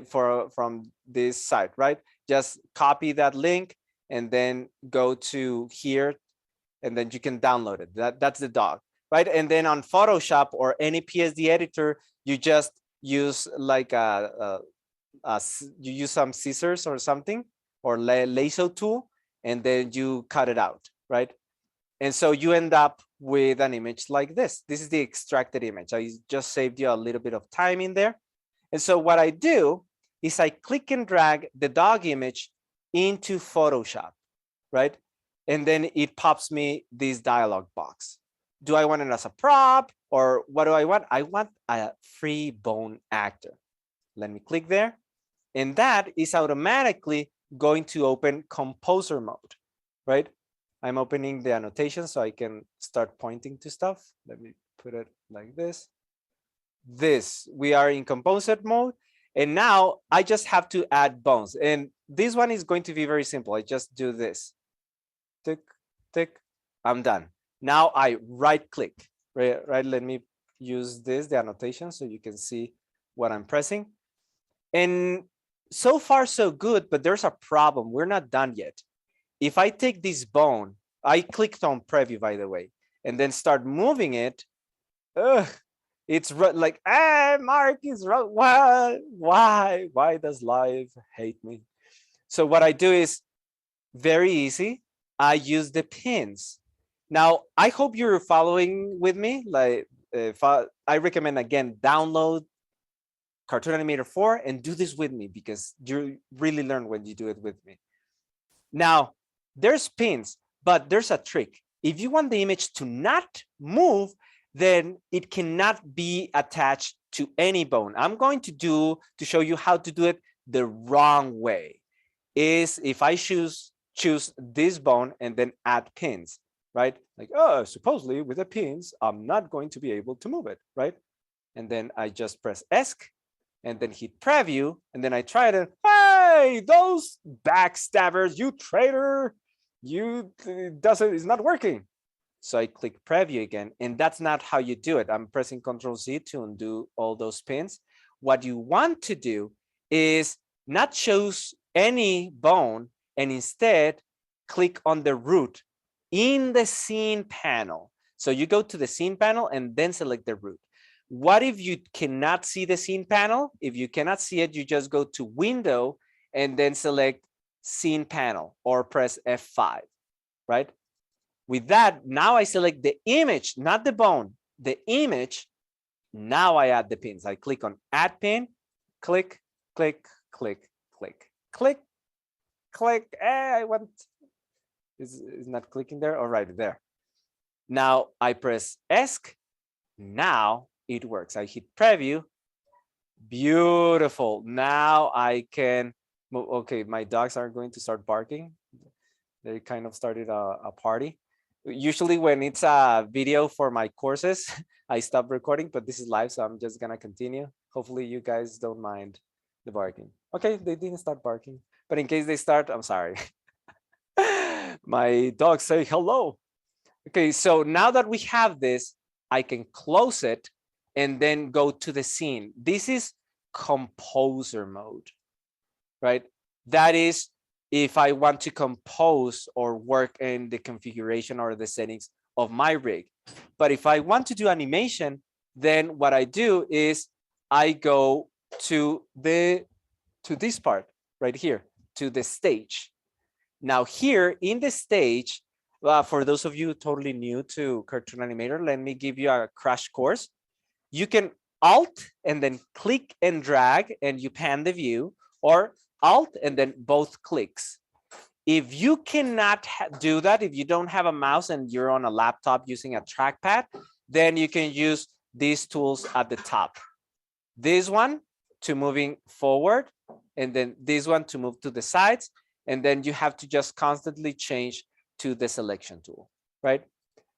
from this site, right? Just copy that link and then go to here, and then you can download it. That's the dog, right? And then on Photoshop or any PSD editor, you just use like you use some scissors or something, or lasso tool, and then you cut it out, right? And so you end up with an image like this. This is the extracted image. I just saved you a little bit of time in there. And so what I do is I click and drag the dog image into Photoshop, right? And then it pops me this dialog box. Do I want it as a prop, or what do I want? I want a free bone actor. Let me click there. And that is automatically going to open composer mode, right? I'm opening the annotation so I can start pointing to stuff. Let me put it like this. We are in composite mode. And now I just have to add bones. And this one is going to be very simple. I just do this. Tick, tick, I'm done. Now I right click, right? Let me use the annotation so you can see what I'm pressing. And so far so good, but there's a problem. We're not done yet. If I take this bone, I clicked on preview, by the way, and then start moving it, it's like, Mark is wrong. Why does life hate me? So what I do is very easy. I use the pins. Now, I hope you're following with me. Like, I recommend, again, download Cartoon Animator 4 and do this with me, because you really learn when you do it with me. Now, there's pins, but there's a trick. If you want the image to not move, then it cannot be attached to any bone. I'm going to show you how to do it the wrong way. Is if I choose this bone and then add pins, right? Like, oh, supposedly with the pins, I'm not going to be able to move it, right? And then I just press ESC and then hit preview, and then I try it, and hey, those backstabbers, you traitor, it's not working. So I click preview again, and that's not how you do it. I'm pressing Ctrl Z to undo all those pins. What you want to do is not choose any bone, and instead click on the root in the scene panel. So you go to the scene panel and then select the root. What if you cannot see the scene panel? If you cannot see it, you just go to Window and then select Scene Panel, or press F5, right? With that, now I select the image, not the bone, the image. Now I add the pins. I click on Add Pin, click, click, click, click, click, click. Is not clicking there? All right, there. Now I press ESC. Now it works. I hit preview. Beautiful. Now I can move. Okay, my dogs are going to start barking. They kind of started a party. Usually when it's a video for my courses, I stop recording, but this is live, so I'm just gonna continue. Hopefully you guys don't mind the barking. Okay, they didn't start barking, but in case they start, I'm sorry. My dogs say hello. Okay, so now that we have this, I can close it and then go to the scene. This is composer mode, right? That is if I want to compose or work in the configuration or the settings of my rig. But if I want to do animation, then what I do is I go to this part right here, to the stage. Now here in the stage, For those of you totally new to Cartoon Animator, let me give you a crash course. You can Alt and then click and drag and you pan the view, or Alt and then both clicks. If you cannot do that, if you don't have a mouse and you're on a laptop using a trackpad, then you can use these tools at the top. This one to moving forward, and then this one to move to the sides, and then you have to just constantly change to the selection tool, right?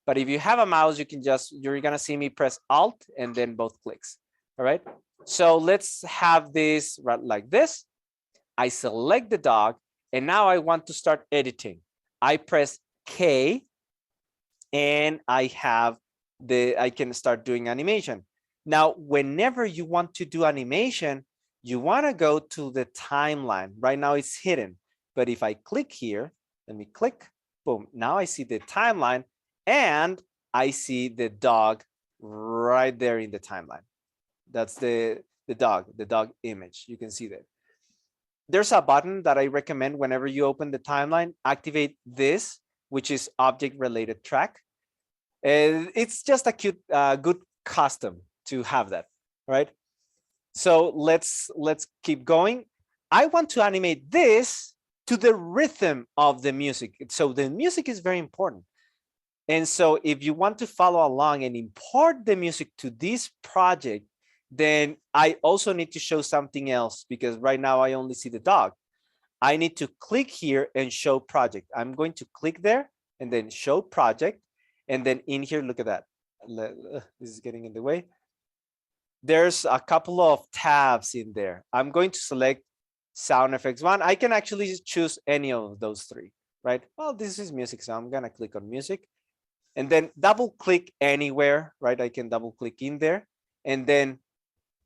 But if you have a mouse, you can just, you're gonna see me press Alt and then both clicks, all right? So let's have this right like this. I select the dog, and now I want to start editing. I press K, and I can start doing animation. Now, whenever you want to do animation, you want to go to the timeline. Right now it's hidden, but if I click here, let me click, boom, now I see the timeline and I see the dog right there in the timeline. That's the dog image. You can see that. There's a button that I recommend whenever you open the timeline, activate this, which is object related track. It's just a cute, good custom to have that, right? So let's keep going. I want to animate this to the rhythm of the music. So the music is very important. And so if you want to follow along and import the music to this project, then I also need to show something else, because right now I only see the dog. I need to click here and show project. I'm going to click there and then show project. And then in here, look at that. This is getting in the way. There's a couple of tabs in there. I'm going to select sound effects one. I can actually choose any of those three, right? Well, this is music, so I'm gonna click on music and then double click anywhere, right? I can double click in there and then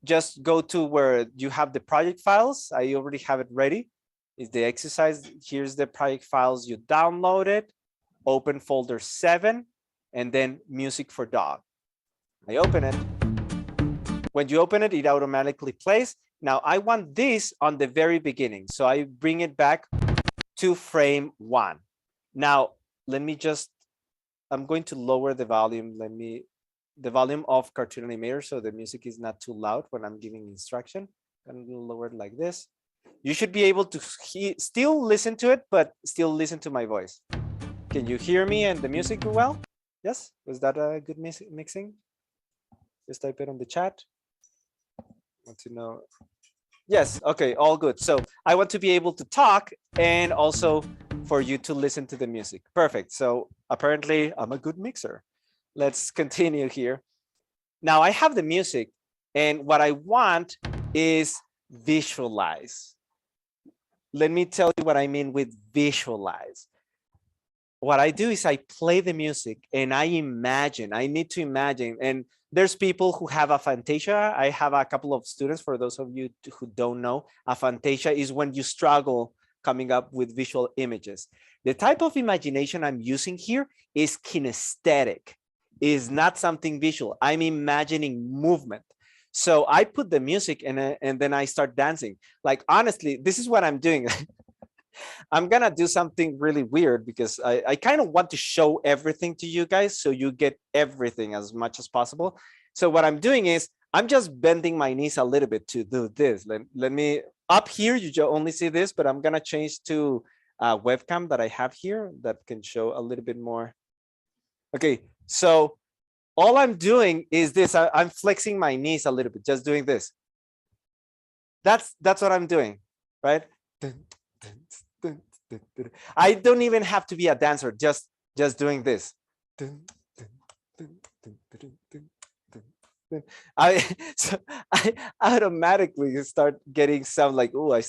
just go to where you have the project files. I already have it ready. It's the exercise. Here's the project files. You download it, open folder 7, and then music for dog. I open it. When you open it, it automatically plays. Now I want this on the very beginning. So I bring it back to frame 1. Now, let me just, I'm going to lower the volume. The volume of Cartoon Animator so the music is not too loud when I'm giving instruction. I'm going to lower it like this. You should be able to still listen to it, but still listen to my voice. Can you hear me and the music well? Yes? Was that a good mixing? Just type it on the chat. Want to know? Yes, okay, all good. So I want to be able to talk and also for you to listen to the music. Perfect. So apparently I'm a good mixer. Let's continue here. Now I have the music, and what I want is visualize. Let me tell you what I mean with visualize. What I do is I play the music and I imagine. I need to imagine. And there's people who have a Fantasia. I have a couple of students, for those of you who don't know, a Fantasia is when you struggle coming up with visual images. The type of imagination I'm using here is kinesthetic, is not something visual. I'm imagining movement. So I put the music and then I start dancing. Like, honestly, this is what I'm doing. I'm gonna do something really weird because I kind of want to show everything to you guys so you get everything as much as possible. So what I'm doing is I'm just bending my knees a little bit to do this. Let me, up here, you only see this, but I'm gonna change to a webcam that I have here that can show a little bit more. Okay, so all I'm doing is this. I'm flexing my knees a little bit, just doing this. That's what I'm doing, right? I don't even have to be a dancer, just doing this. I automatically start getting some like, oh,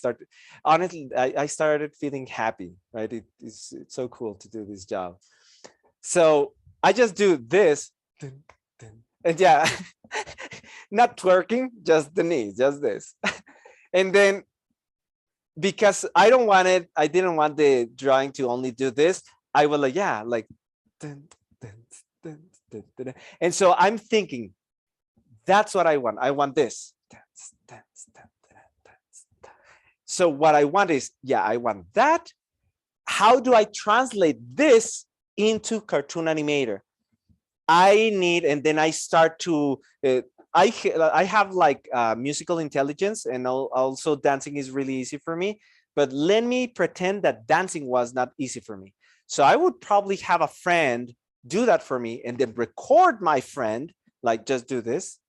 honestly, I started feeling happy, right? It's so cool to do this job. So I just do this, and yeah, not twerking, just the knees, just this. And then because I didn't want the drawing to only do this, I was like, yeah, like, and so I'm thinking, that's what I want. I want this. So what I want is, yeah, I want that. How do I translate this into Cartoon Animator. I need, and then I start to, I have like musical intelligence, and also dancing is really easy for me. But let me pretend that dancing was not easy for me. So I would probably have a friend do that for me and then record my friend, like just do this.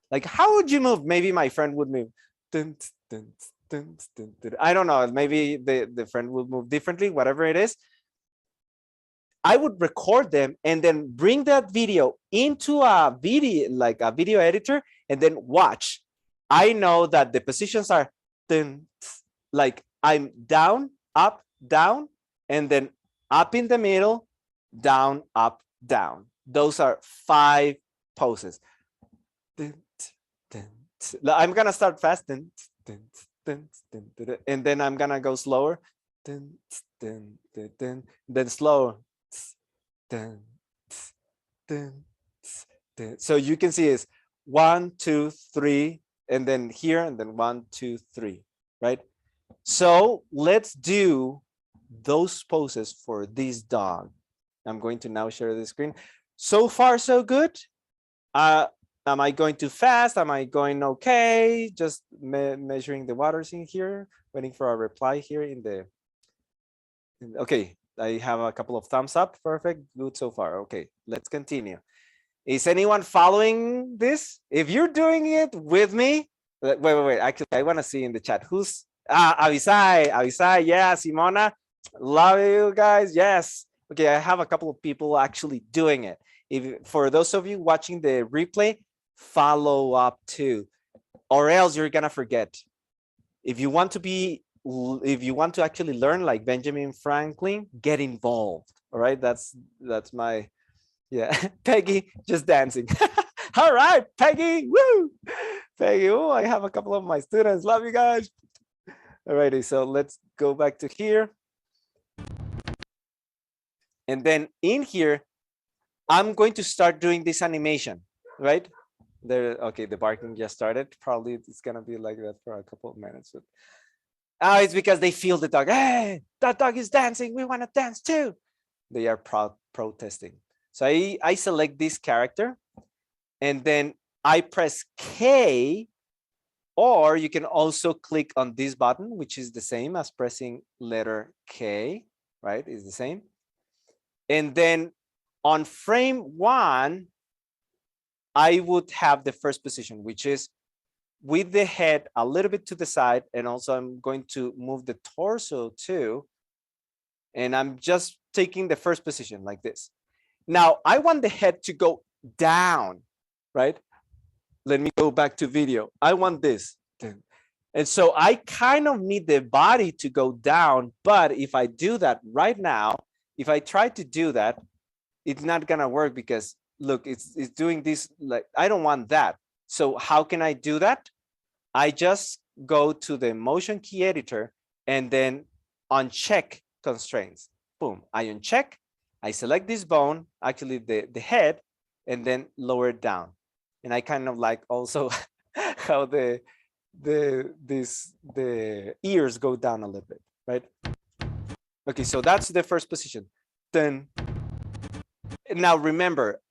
Like, how would you move? Maybe my friend would move. Dun, dun, dun, dun, dun. I don't know. Maybe the friend will move differently, whatever it is. I would record them and then bring that video into a video, like a video editor, and then watch. I know that the positions are dun, like I'm down, up, down, and then up in the middle, down, up, down. Those are 5 poses. I'm gonna start fast, and then I'm gonna go slower, then slower. So you can see it's 1, 2, 3, and then here, and then 1, 2, 3, right? So let's do those poses for this dog. I'm going to now share the screen. So far, so good. Am I going too fast? Am I going okay? Just measuring the waters in here, waiting for a reply here in the. Okay, I have a couple of thumbs up. Perfect, good so far. Okay, let's continue. Is anyone following this? If you're doing it with me, wait. Actually, I want to see in the chat who's Avisai, yeah, Simona, love you guys. Yes. Okay, I have a couple of people actually doing it. If for those of you watching the replay, follow up too, or else you're gonna forget. If you want to actually learn like Benjamin Franklin, get involved. All right, that's my, yeah. Peggy just dancing. All right, Peggy, woo, Peggy. Oh, I have a couple of my students. Love you guys. All righty, so let's go back to here. And then in here, I'm going to start doing this animation, right? There, okay, the barking just started. Probably it's gonna be like that for a couple of minutes. But it's because they feel the dog. Hey, that dog is dancing. We want to dance too. They are protesting. So I select this character, and then I press K, or you can also click on this button, which is the same as pressing letter K, right? It's the same. And then on frame 1, I would have the first position, which is with the head a little bit to the side. And also I'm going to move the torso too. And I'm just taking the first position like this. Now I want the head to go down, right? Let me go back to video. I want this. And so I kind of need the body to go down. But if I do that right now, if I try to do that, it's not gonna work because look, it's doing this, like, I don't want that. So how can I do that? I just go to the motion key editor and then uncheck constraints. Boom, I uncheck, I select this bone, actually the head, and then lower it down. And I kind of like also how the ears go down a little bit, right? Okay, so that's the first position. Then now remember,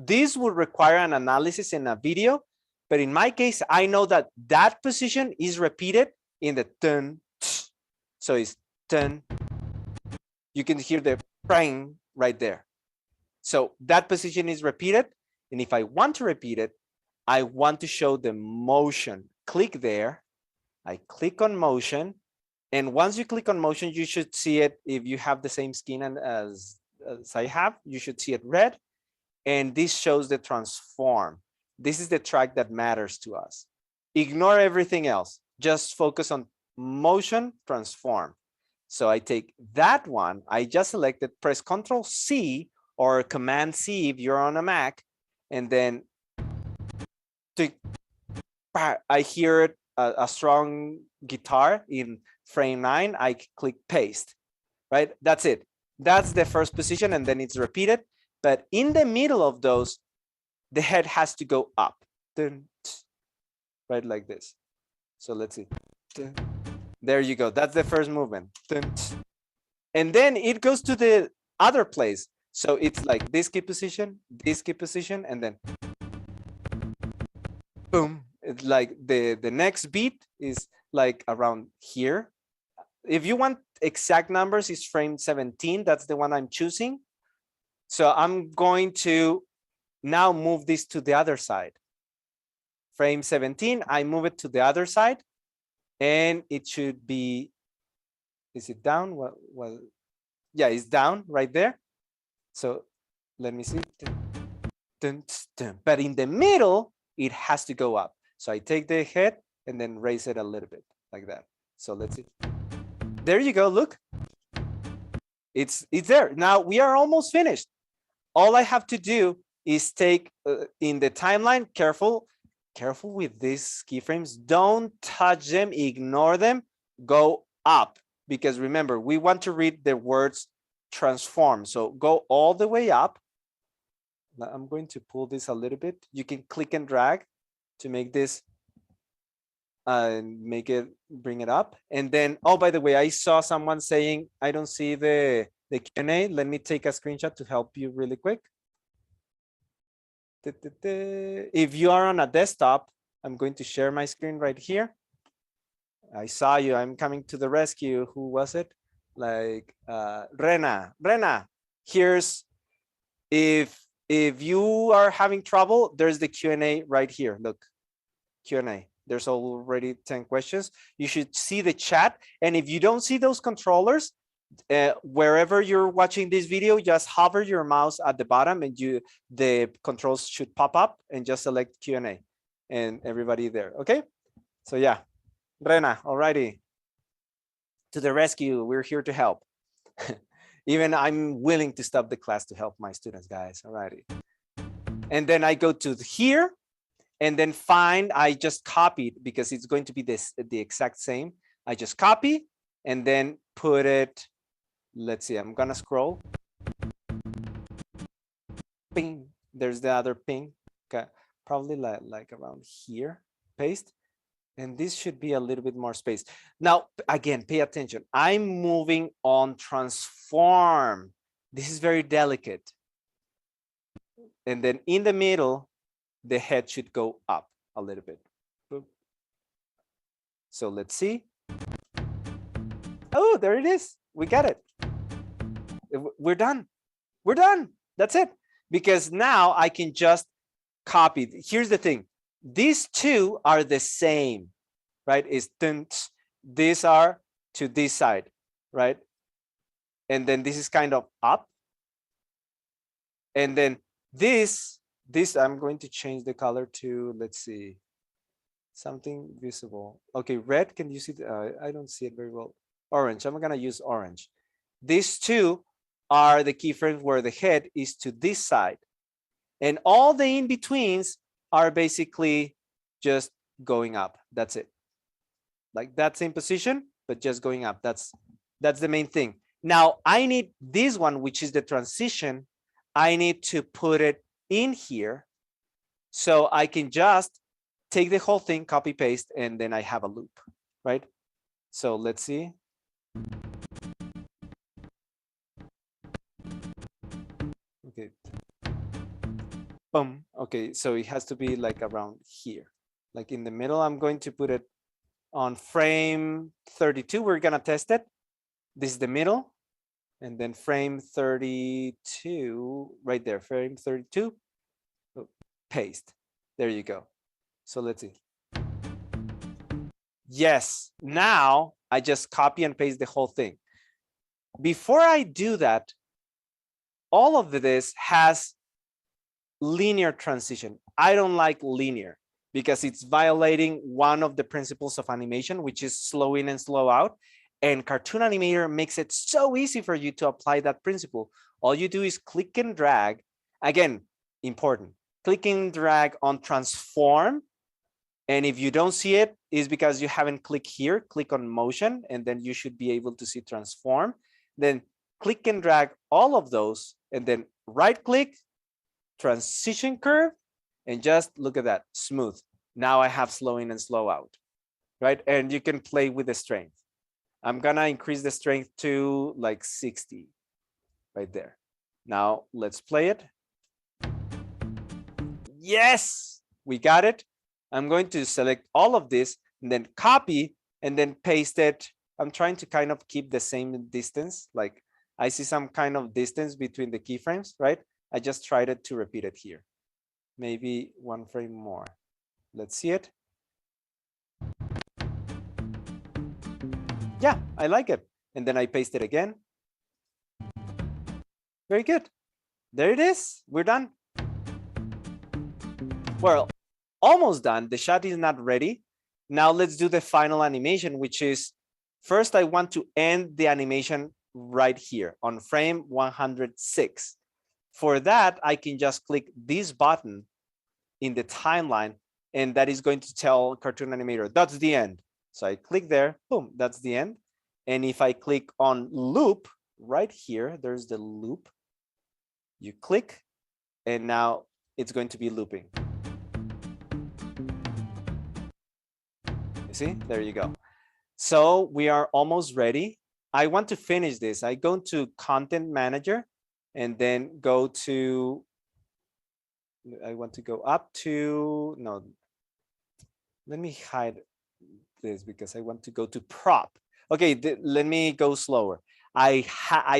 this would require an analysis in a video, but in my case, I know that that position is repeated in the dun. So it's dun. You can hear the prang right there. So that position is repeated. And if I want to repeat it, I want to show the motion. Click there. I click on motion. And once you click on motion, you should see it. If you have the same skin as I have, you should see it red. And this shows the transform. This is the track that matters to us. Ignore everything else. Just focus on motion, transform. So I take that one. I just selected, press Control C or Command C if you're on a Mac. And then I hear it, a strong guitar in frame 9. I click paste, right? That's it. That's the first position, and then it's repeated. But in the middle of those, the head has to go up, right, like this. So let's see. There you go. That's the first movement. And then it goes to the other place. So it's like this key position, and then boom. It's like the next beat is like around here. If you want exact numbers, it's frame 17. That's the one I'm choosing. So I'm going to now move this to the other side. Frame 17, I move it to the other side, and it should be, is it down? Well, yeah, it's down right there. So let me see. But in the middle, it has to go up. So I take the head and then raise it a little bit like that. So let's see. There you go, look. It's there. Now we are almost finished. All I have to do is take in the timeline, careful with these keyframes. Don't touch them, ignore them, go up. Because remember, we want to read the words transform. So go all the way up. Now I'm going to pull this a little bit. You can click and drag to make this bring it up. And then, oh, by the way, I saw someone saying, I don't see the Q&A. Let me take a screenshot to help you really quick. If you are on a desktop, I'm going to share my screen right here. I saw you. I'm coming to the rescue. Who was it? Like Rena. Here's, if you are having trouble, there's the Q&A right here. Look, Q&A. There's already 10 questions. You should see the chat. And if you don't see those controllers, wherever you're watching this video, just hover your mouse at the bottom and the controls should pop up, and just select Q&A and everybody there. Okay. So yeah, Rena, alrighty. To the rescue, we're here to help. Even I'm willing to stop the class to help my students, guys. Alrighty. And then I go to here, and then find, I just copied because it's going to be the exact same. I just copy and then put it, let's see, I'm gonna scroll. Ping, there's the other ping. Okay, probably like around here, paste. And this should be a little bit more space. Now, again, pay attention. I'm moving on transform. This is very delicate. And then in the middle, the head should go up a little bit. So let's see. Oh, there it is. We got it. We're done. We're done. That's it. Because now I can just copy. Here's the thing. These two are the same, right? These are to this side, right? And then this is kind of up. And then this I'm going to change the color to, let's see, something visible. Okay, red, can you see? I don't see it very well. Orange, I'm gonna use orange. These two are the keyframes where the head is to this side. And all the in-betweens are basically just going up. That's it. Like that same position, but just going up. That's the main thing. Now I need this one, which is the transition. I need to put it in here. So I can just take the whole thing, copy paste, and then I have a loop, right? So let's see. Okay. Boom. Okay, so it has to be like around here. Like in the middle, I'm going to put it on frame 32. We're gonna test it. This is the middle. And then frame 32, right there, frame 32, paste. There you go. So let's see. Yes, now I just copy and paste the whole thing. Before I do that, all of this has linear transition. I don't like linear because it's violating one of the principles of animation, which is slow in and slow out. And Cartoon Animator makes it so easy for you to apply that principle. All you do is click and drag. Again, important. Click and drag on transform. And if you don't see it, it's because you haven't clicked here. Click on motion, and then you should be able to see transform. Then click and drag all of those, and then right click, transition curve, and just look at that, smooth. Now I have slow in and slow out, right? And you can play with the strength. I'm gonna increase the strength to like 60. right there. Now let's play it. Yes, we got it. I'm going to select all of this and then copy and then paste it. I'm trying to kind of keep the same distance. Like I see some kind of distance between the keyframes, right? I just tried it to repeat it here. Maybe one frame more. Let's see it. Yeah, I like it. And then I paste it again. Very good. There it is. We're done. Well, almost done. The shot is not ready. Now let's do the final animation, which is first I want to end the animation right here on frame 106. For that, I can just click this button in the timeline, and that is going to tell Cartoon Animator, that's the end. So I click there, boom, that's the end. And if I click on loop right here, there's the loop. You click, and now it's going to be looping. You see, there you go. So we are almost ready. I want to finish this. I go to Content Manager and then go to, I want to go up to, no, let me hide this because I want to go to prop. Okay, let me go slower. I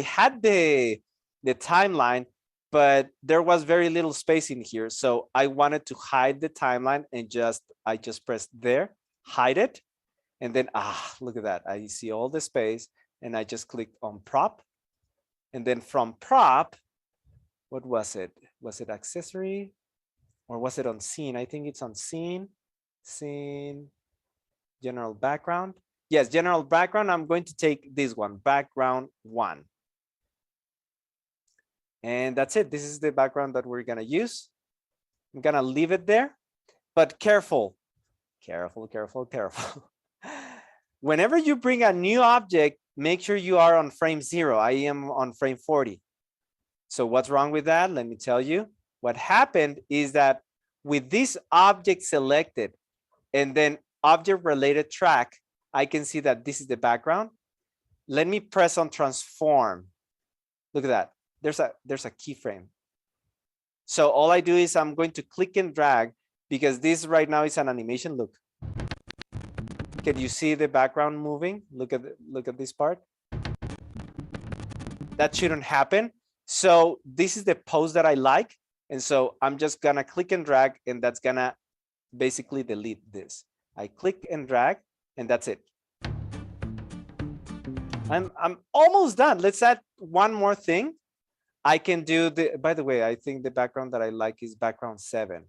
had the timeline, but there was very little space in here. So I wanted to hide the timeline and I just pressed there, hide it. And then, look at that. I see all the space and I just clicked on prop. And then from prop, what was it? Was it accessory or was it on scene? I think it's on scene, general background. Yes, general background. I'm going to take this one, background 1. And that's it. This is the background that we're going to use. I'm going to leave it there, but careful. Whenever you bring a new object, make sure you are on frame 0. I am on frame 40. So what's wrong with that? Let me tell you. What happened is that with this object selected and then object related track, I can see that this is the background. Let me press on transform. Look at that. There's a keyframe. So all I do is I'm going to click and drag because this right now is an animation. Look. Can you see the background moving? Look at this part. That shouldn't happen. So this is the pose that I like. And so I'm just gonna click and drag, and that's gonna basically delete this. I click and drag, and that's it. I'm almost done. Let's add one more thing. I can do by the way, I think the background that I like is background 7.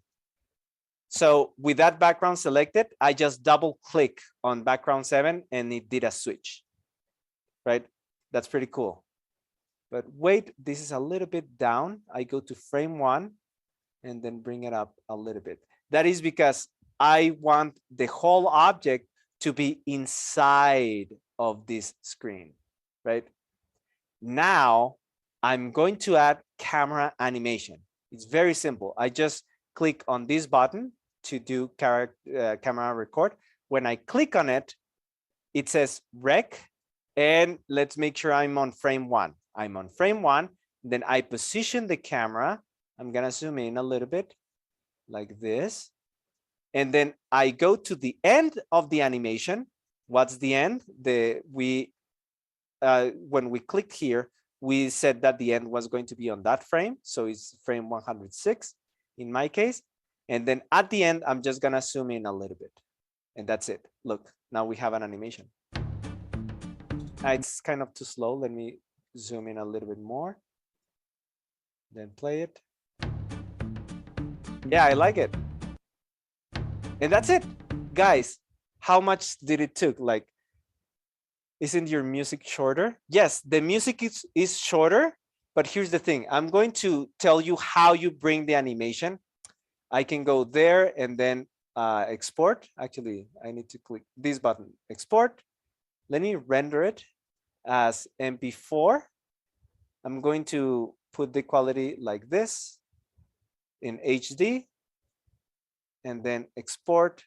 So with that background selected, I just double click on background 7 and it did a switch, right? That's pretty cool. But wait, this is a little bit down. I go to frame 1 and then bring it up a little bit. That is because I want the whole object to be inside of this screen, right? Now I'm going to add camera animation. It's very simple. I just click on this button to do camera record. When I click on it, it says rec, and let's make sure I'm on frame 1. I'm on frame 1, then I position the camera. I'm gonna zoom in a little bit like this. And then I go to the end of the animation. What's the end? When we click here, we said that the end was going to be on that frame. So it's frame 106 in my case. And then at the end, I'm just gonna zoom in a little bit. And that's it. Look, now we have an animation. It's kind of too slow. Let me zoom in a little bit more. Then play it. Yeah, I like it. And that's it. Guys, how much did it took? Like, isn't your music shorter? Yes, the music is shorter, but here's the thing. I'm going to tell you how you bring the animation. I can go there and then export. Actually, I need to click this button, export. Let me render it as MP4. I'm going to put the quality like this in HD and then export.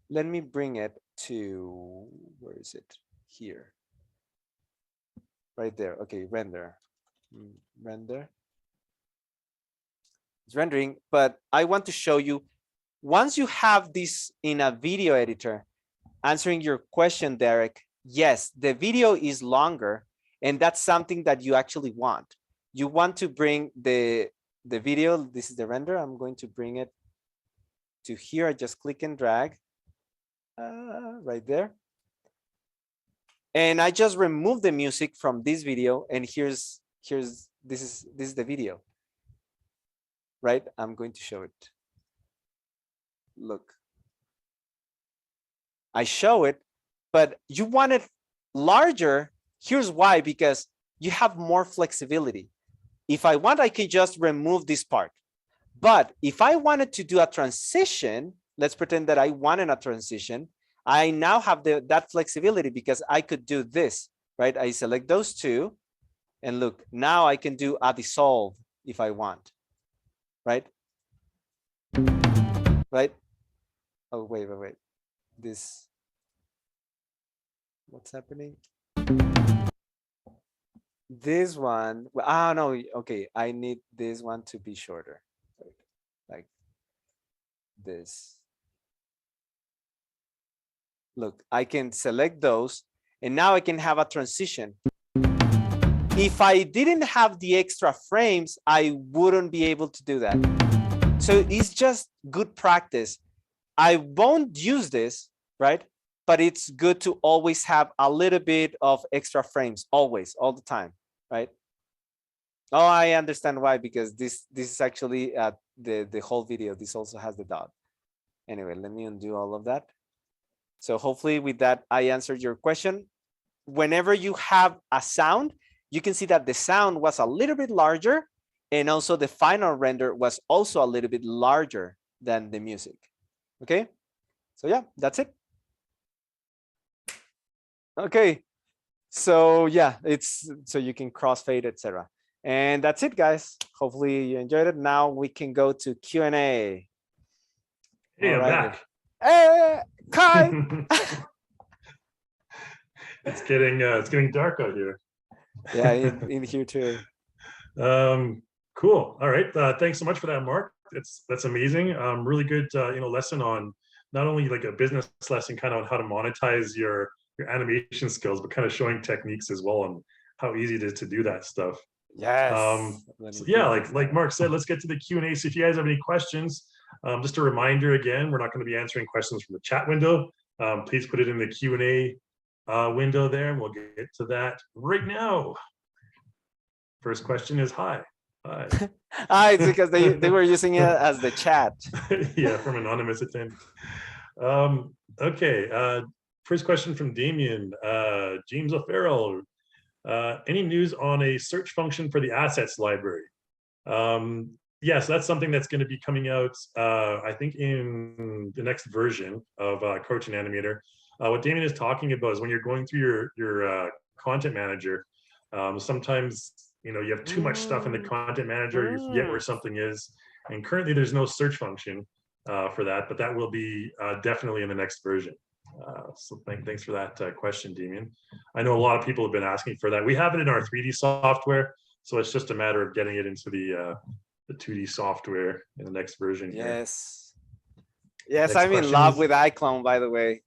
Let me bring it to, where is it? Here, right there. Okay, render. Render. It's rendering, but I want to show you, once you have this in a video editor, answering your question, Derek, yes, the video is longer, and that's something that you actually want. You want to bring the video, this is the render, I'm going to bring it to here. I just click and drag right there. And I just remove the music from this video, and this is the video. Right? I'm going to show it. Look. I show it, but you want it larger. Here's why, because you have more flexibility. If I want, I can just remove this part. But if I wanted to do a transition, let's pretend that I wanted a transition, I now have that flexibility because I could do this, right? I select those two, and look, now I can do a dissolve if I want. Right? Right? Oh, wait. This, what's happening? This one, no, okay. I need this one to be shorter. Like this. Look, I can select those, and now I can have a transition. If I didn't have the extra frames, I wouldn't be able to do that. So it's just good practice. I won't use this, right? But it's good to always have a little bit of extra frames, always, all the time, right? Oh, I understand why, because this is actually the whole video. This also has the dot. Anyway, let me undo all of that. So hopefully with that, I answered your question. Whenever you have a sound, you can see that the sound was a little bit larger, and also the final render was also a little bit larger than the music. Okay, so yeah, that's it. Okay, so yeah, it's so you can crossfade, etc. And that's it, guys. Hopefully you enjoyed it. Now we can go to Q&A. Hey, I'm back. Hey, Kai. It's getting dark out here. Yeah, in here too. Cool. All right. Thanks so much for that, Mark. That's amazing. Really good, lesson on not only like a business lesson, kind of on how to monetize your animation skills, but kind of showing techniques as well on how easy it is to do that stuff. Yes. So yeah, like Mark said, let's get to the Q&A. So if you guys have any questions, just a reminder again, we're not going to be answering questions from the chat window. Please put it in the Q&A window there, and we'll get to that right now. First question is hi. It's because they were using it as the chat. Yeah, from anonymous attendee. Okay. First question from Damien. James O'Farrell. Any news on a search function for the assets library? Yes, that's something that's going to be coming out, I think, in the next version of Cartoon Animator. What Damien is talking about is when you're going through your content manager, sometimes you have too much stuff in the content manager, you forget where something is, and currently there's no search function for that, but that will be definitely in the next version. So thanks for that question, Damien. I know a lot of people have been asking for that. We have it in our 3D software, so it's just a matter of getting it into the 2D software in the next version. Yes. Yes, Next I'm in love with iClone, by the way.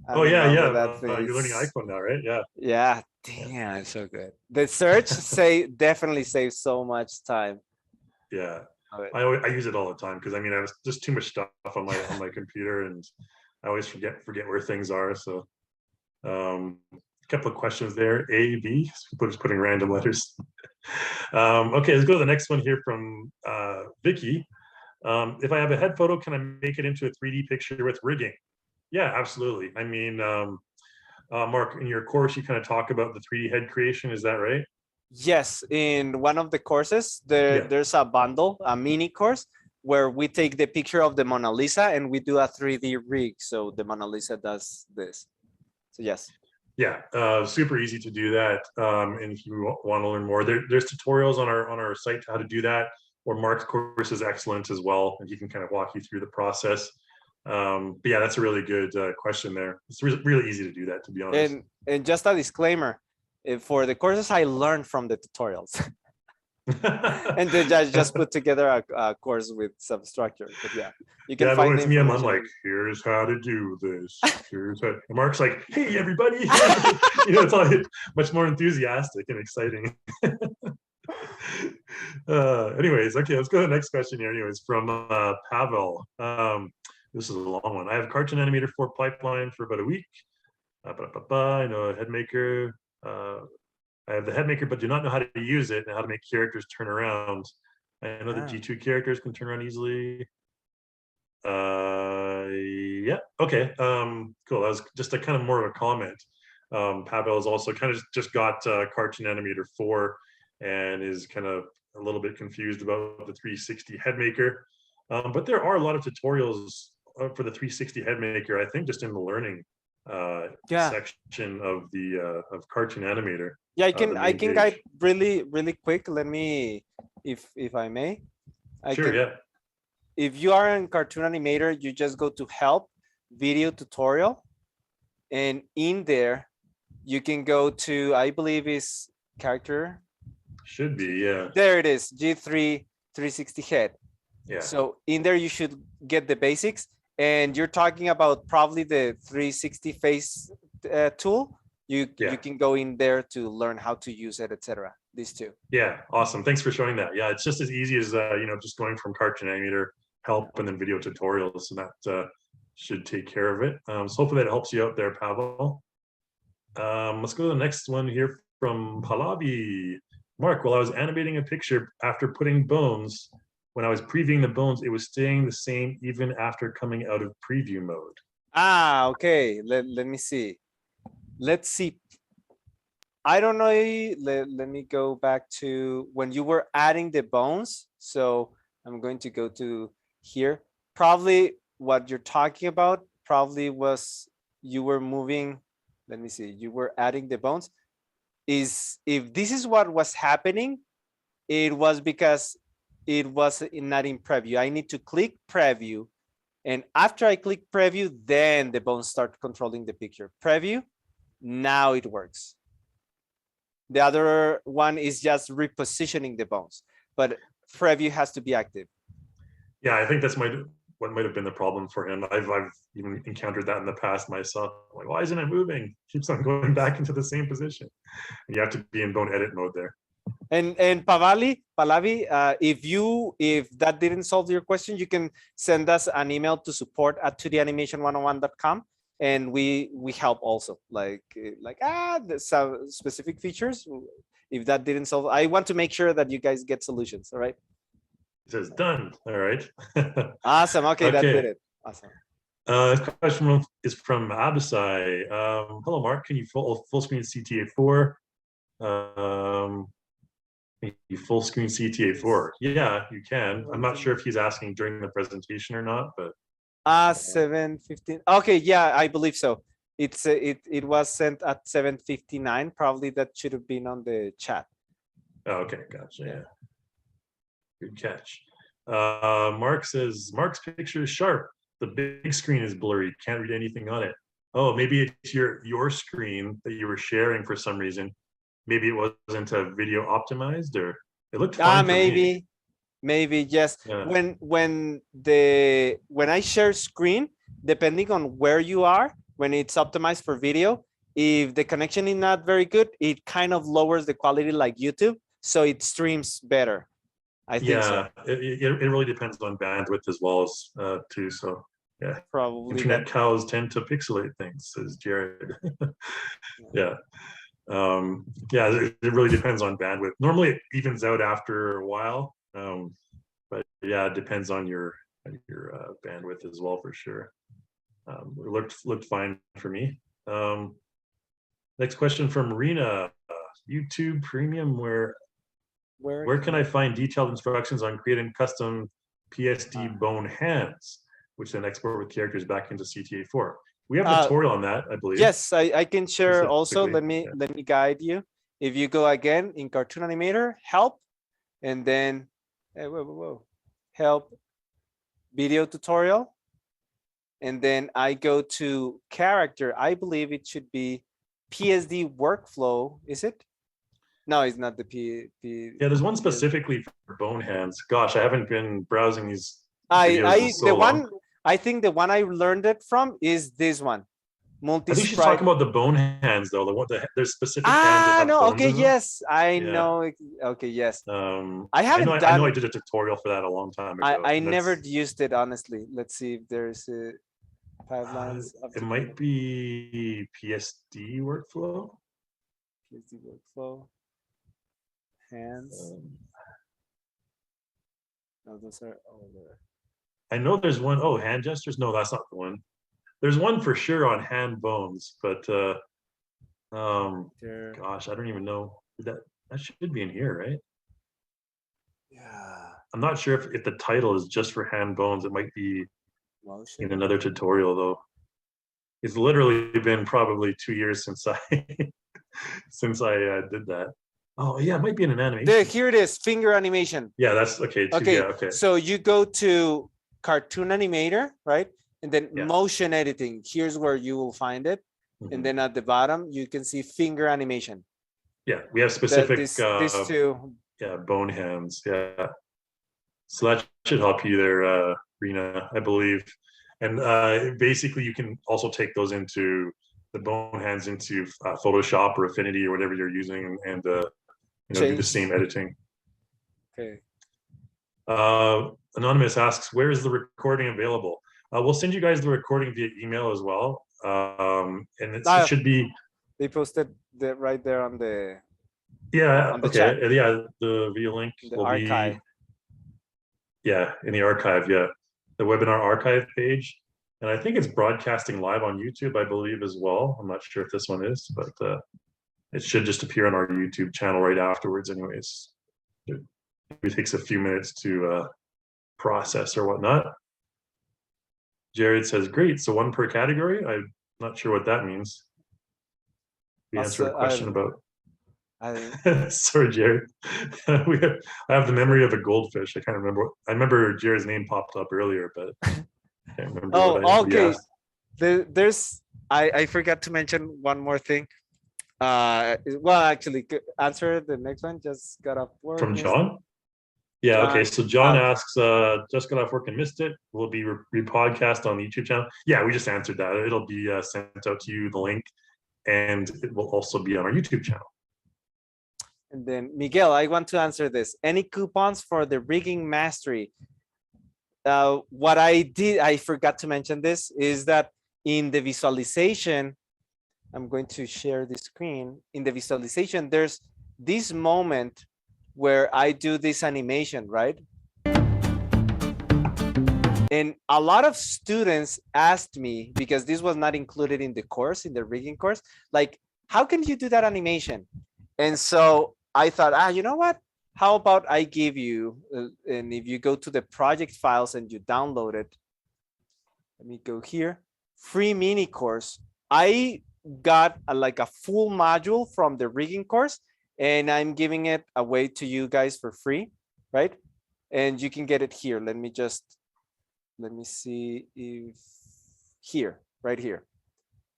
Yeah. You're learning iClone now, right? Yeah. Yeah. Damn, it's so good. The search definitely saves so much time. Yeah. I use it all the time because I have just too much stuff on my computer, and I always forget where things are. So a couple of questions there. A, B, people are just putting random letters. Okay, let's go to the next one here from Vicky. If I have a head photo, can I make it into a 3D picture with rigging? Yeah, absolutely. Mark, in your course, you kind of talk about the 3D head creation. Is that right? Yes, in one of the courses, there's a bundle, a mini course, where we take the picture of the Mona Lisa and we do a 3D rig. So the Mona Lisa does this. So yes. Yeah, super easy to do that. And if you want to learn more, there's tutorials on our site how to do that. Or Mark's course is excellent as well, and he can kind of walk you through the process. But yeah, that's a really good question there. It's really easy to do that, to be honest. And just a disclaimer, for the courses I learned from the tutorials. And then just put together a course with some structure. But yeah, you can Yeah, but find when the it's me, I'm information. like, here's how to do this. Here's how. And Mark's like, hey, everybody. It's all much more enthusiastic and exciting. Anyways, okay, let's go to the next question here. Anyways, from Pavel. This is a long one. I have Cartoon Animator 4 pipeline for about a week. I know a head maker. I have the head maker, but do not know how to use it and how to make characters turn around. I know the G2 characters can turn around easily. Yeah, okay. Cool. That was just a kind of more of a comment. Pavel has also kind of just got Cartoon Animator 4 and is kind of a little bit confused about the 360 head maker. But there are a lot of tutorials for the 360 head maker, I think, just in the learning section of the of Cartoon Animator. Yeah, the I main can page. guide really quick. Let me, if I may. Sure, yeah. If you are in Cartoon Animator, you just go to help, video tutorial, and in there you can go to, I believe is character. Should be, yeah. There it is, G3 360 head. Yeah. So in there you should get the basics, and you're talking about probably the 360 face tool. You can go in there to learn how to use it, etc. These two. Yeah, awesome. Thanks for showing that. Yeah, it's just as easy as just going from Cartoon Animator help and then video tutorials, and that should take care of it. So hopefully that helps you out there, Pavel. Let's go to the next one here from Pallavi. Mark, while I was animating a picture after putting bones, when I was previewing the bones, it was staying the same even after coming out of preview mode. Okay. Let me see. Let's see. I don't know. Let me go back to when you were adding the bones. So I'm going to go to here. Probably what you're talking about probably was you were moving. Let me see. You were adding the bones. If this is what was happening, it was because it was not in preview. I need to click preview. And after I click preview, then the bones start controlling the picture. Preview, now it works. The other one is just repositioning the bones, but preview has to be active. Yeah, I think that's what might have been the problem for him. I've even encountered that in the past myself. I'm like, why isn't it moving? Keeps on going back into the same position. And you have to be in bone edit mode there. And Pallavi, if that didn't solve your question, you can send us an email to support@2danimation101.com, and we help also, like some specific features. If that didn't solve, I want to make sure that you guys get solutions. All right. It says done. All right. Awesome. Okay, that did it. Awesome. This question is from Abisai. Hello, Mark. Can you full screen CTA4? You full screen CTA4? Yeah, you can. I'm not sure if he's asking during the presentation or not, but 7:15. Okay, yeah, I believe so. It was sent at 7:59. Probably that should have been on the chat. Oh, okay, gotcha. Yeah. Good catch. Mark says Mark's picture is sharp. The big screen is blurry. Can't read anything on it. Oh, maybe it's your screen that you were sharing for some reason. Maybe it wasn't a video optimized, or it looked fine. Maybe yes. Yeah. When I share screen, depending on where you are, when it's optimized for video, if the connection is not very good, it kind of lowers the quality like YouTube, so it streams better. I think so. It really depends on bandwidth as well as too. So yeah, probably internet cows tend to pixelate things, says Jared. Yeah. It really depends on bandwidth. Normally it evens out after a while, but yeah, it depends on your bandwidth as well, for sure. It looked fine for me. Next question from Rena. YouTube Premium, where can I find detailed instructions on creating custom PSD bone hands, which then export with characters back into CTA4? We have a tutorial on that, I believe. Yes, I can share also. Let me guide you. If you go again in Cartoon Animator, help, and then help, video tutorial, and then I go to character. I believe it should be PSD workflow. Is it? No, it's not the P. Yeah, there's one specifically for bone hands. Gosh, I haven't been browsing these I videos in so the long. one I think the one I learned it from is this one. I think she's Multi-sprite. talking about the bone hands though. There's specific hands that have No, bones okay, in them. yes, I Yeah. know. Okay, yes. I I haven't know I done. did a tutorial for that a long time ago. I and never that's- used it honestly. Let's see if there's a pipelines. It might be PSD workflow. PSD workflow. Hands. No, those are all there. I know there's one. Oh, hand gestures. No, that's not the one. There's one for sure on hand bones, but There. gosh, I don't even know. That should be in here, right? Yeah. I'm not sure if the title is just for hand bones. It might be Motion. in another tutorial though. It's literally been probably 2 years since I since I did that. Oh yeah, it might be in an animation. There, here it is. Finger animation. Yeah, that's okay. Too, Okay. yeah, okay. So you go to Cartoon Animator, right? And then Yeah. motion editing. Here's where you will find it. Mhm. And then at the bottom, you can see finger animation. Yeah, we have specific These two. yeah, bone hands. Yeah. So that should help you there, Rena, I believe. And basically you can also take those into the bone hands into Photoshop or Affinity or whatever you're using and do the Change. same editing. Okay. Anonymous asks, where is the recording available? We'll send you guys the recording via email as well. And it should be. They posted that right there on the Yeah. the Okay. chat. Yeah. The via link The will archive. be. Yeah, in the archive. Yeah, the webinar archive page, and I think it's broadcasting live on YouTube, I believe, as well. I'm not sure if this one is, but it should just appear on our YouTube channel right afterwards. Anyways, it takes a few minutes to process or whatnot. Jared says, "Great, so one per category." I'm not sure what that means. We answered a question about. Sorry, Jared. I have the memory of a goldfish. I can't remember. I remember Jared's name popped up earlier, but I can't remember. What he okay. asked. There's I forgot to mention one more thing. Well, actually, answer the next one. Just got off work. From John. Yeah. John, Okay. So John asks, just got off work and missed it. Will be repodcast on the YouTube channel. Yeah, we just answered that. It'll be sent out to you, the link, and it will also be on our YouTube channel. And then Miguel, I want to answer this. Any coupons for the rigging mastery? What I did, I forgot to mention this, is that in the visualization, I'm going to share the screen. In the visualization, there's this moment where I do this animation, right? And a lot of students asked me, because this was not included in the course, in the rigging course, like, how can you do that animation? And so I thought, you know what? How about I give you, and if you go to the project files and you download it, let me go here, free mini course. I got like a full module from the rigging course, and I'm giving it away to you guys for free, right? And you can get it here. Let me see if here, right here.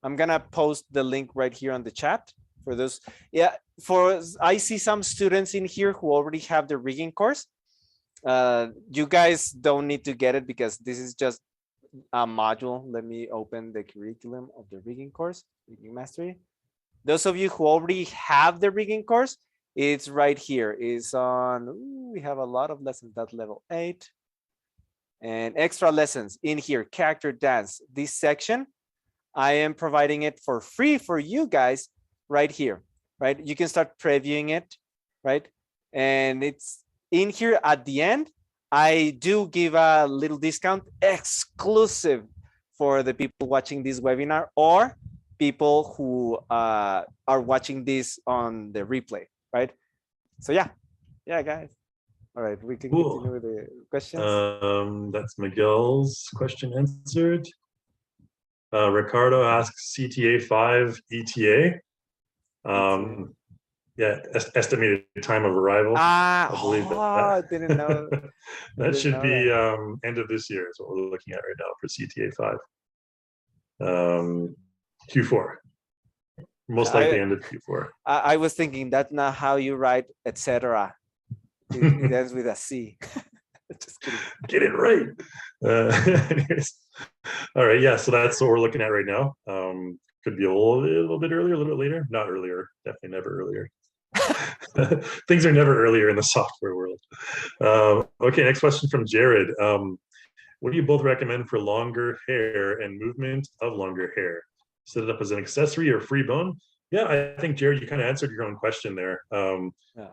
I'm gonna post the link right here on the chat for those. Yeah, I see some students in here who already have the rigging course. You guys don't need to get it because this is just a module. Let me open the curriculum of the rigging course, rigging mastery. Those of you who already have the rigging course, it's right here. It's on, we have a lot of lessons, that's level 8. And extra lessons in here, character dance. This section, I am providing it for free for you guys right here, right? You can start previewing it, right? And it's in here at the end. I do give a little discount exclusive for the people watching this webinar or people who are watching this on the replay, right? So yeah, guys. All right, we can continue with the questions. That's Miguel's question answered. Ricardo asks CTA 5 ETA. Yeah, estimated time of arrival. I believe that. I didn't know. That should be end of this year is what we're looking at right now for CTA 5. Q4. Most likely end of Q4. I was thinking that's not how you write etc. It ends with a C. Just kidding. Get it right. Anyways. All right, yeah, so that's what we're looking at right now. Could be a little bit earlier, a little bit later. Not earlier, definitely never earlier. Things are never earlier in the software world. Okay, next question from Jared. What do you both recommend for longer hair and movement of longer hair? Set it up as an accessory or free bone? Yeah, I think, Jared, you kind of answered your own question there.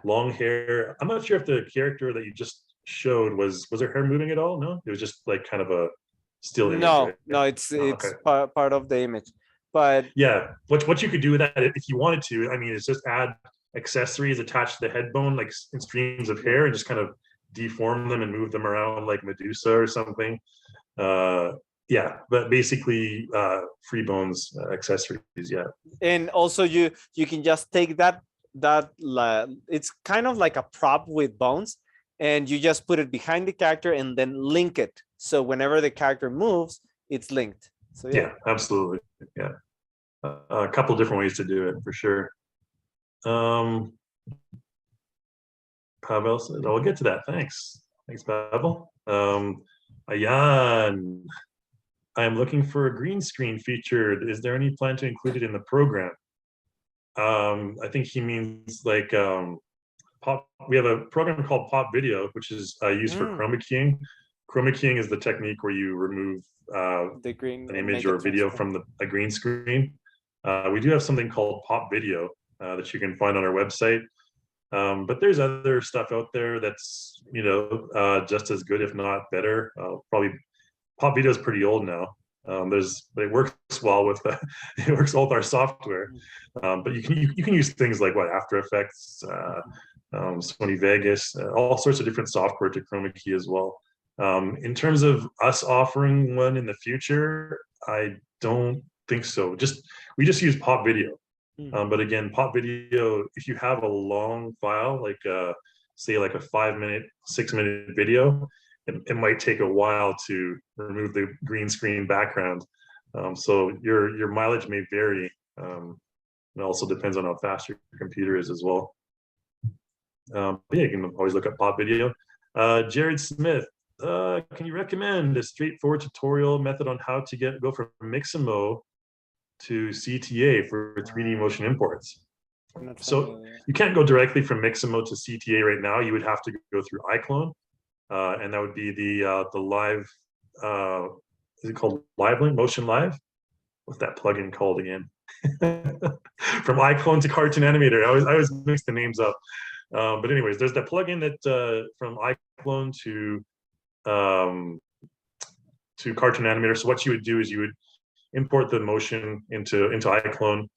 Long hair. I'm not sure if the character that you just showed was her hair moving at all? No, it was just like kind of a still image. No, right? no, it's okay. part of the image. But yeah, what you could do with that if you wanted to, I mean, is just add accessories attached to the head bone, like in streams of hair, and just kind of deform them and move them around like Medusa or something. Yeah, but basically free bones accessories. Yeah, and also you can just take that it's kind of like a prop with bones, and you just put it behind the character and then link it, so whenever the character moves, it's linked. So yeah, absolutely. Yeah, a couple different ways to do it for sure. Pavel said, I'll get to that. Thanks, Pavel. Ayan, I am looking for a green screen featured. Is there any plan to include it in the program? I think he means like we have a program called Pop Video, which is used for chroma keying. Chroma keying is the technique where you remove an image or video from a green screen. We do have something called Pop Video that you can find on our website. But there's other stuff out there that's, just as good, if not better. Probably Pop Video is pretty old now. It works well with it works well with our software. But you can use things like After Effects, Sony Vegas, all sorts of different software to chroma key as well. In terms of us offering one in the future, I don't think so. We just use Pop Video. But again, Pop Video, if you have a long file, like say like a 5-minute, 6-minute video, it might take a while to remove the green screen background. So your mileage may vary. It also depends on how fast your computer is as well. Yeah, you can always look up Pop Video. Jared Smith, can you recommend a straightforward tutorial method on how to go from Mixamo to CTA for 3D motion imports? So you can't go directly from Mixamo to CTA right now. You would have to go through iClone, and that would be the live. Is it called LiveLink? Motion Live? What's that plugin called again? From iClone to Cartoon Animator. I always mix the names up. But anyways, there's that plugin that from iClone to Cartoon Animator. So what you would do is you would import the motion into iClone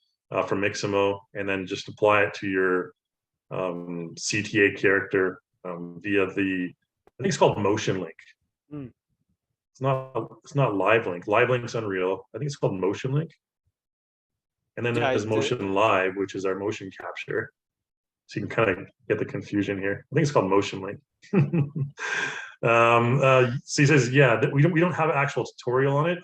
from Mixamo, and then just apply it to your CTA character via I think it's called Motion Link. It's not Live Link. Live Link's Unreal. I think it's called Motion Link. And then there's Motion Live, which is our motion capture. So you can kind of get the confusion here. I think it's called Motion Link. So he says, yeah, we don't have an actual tutorial on it.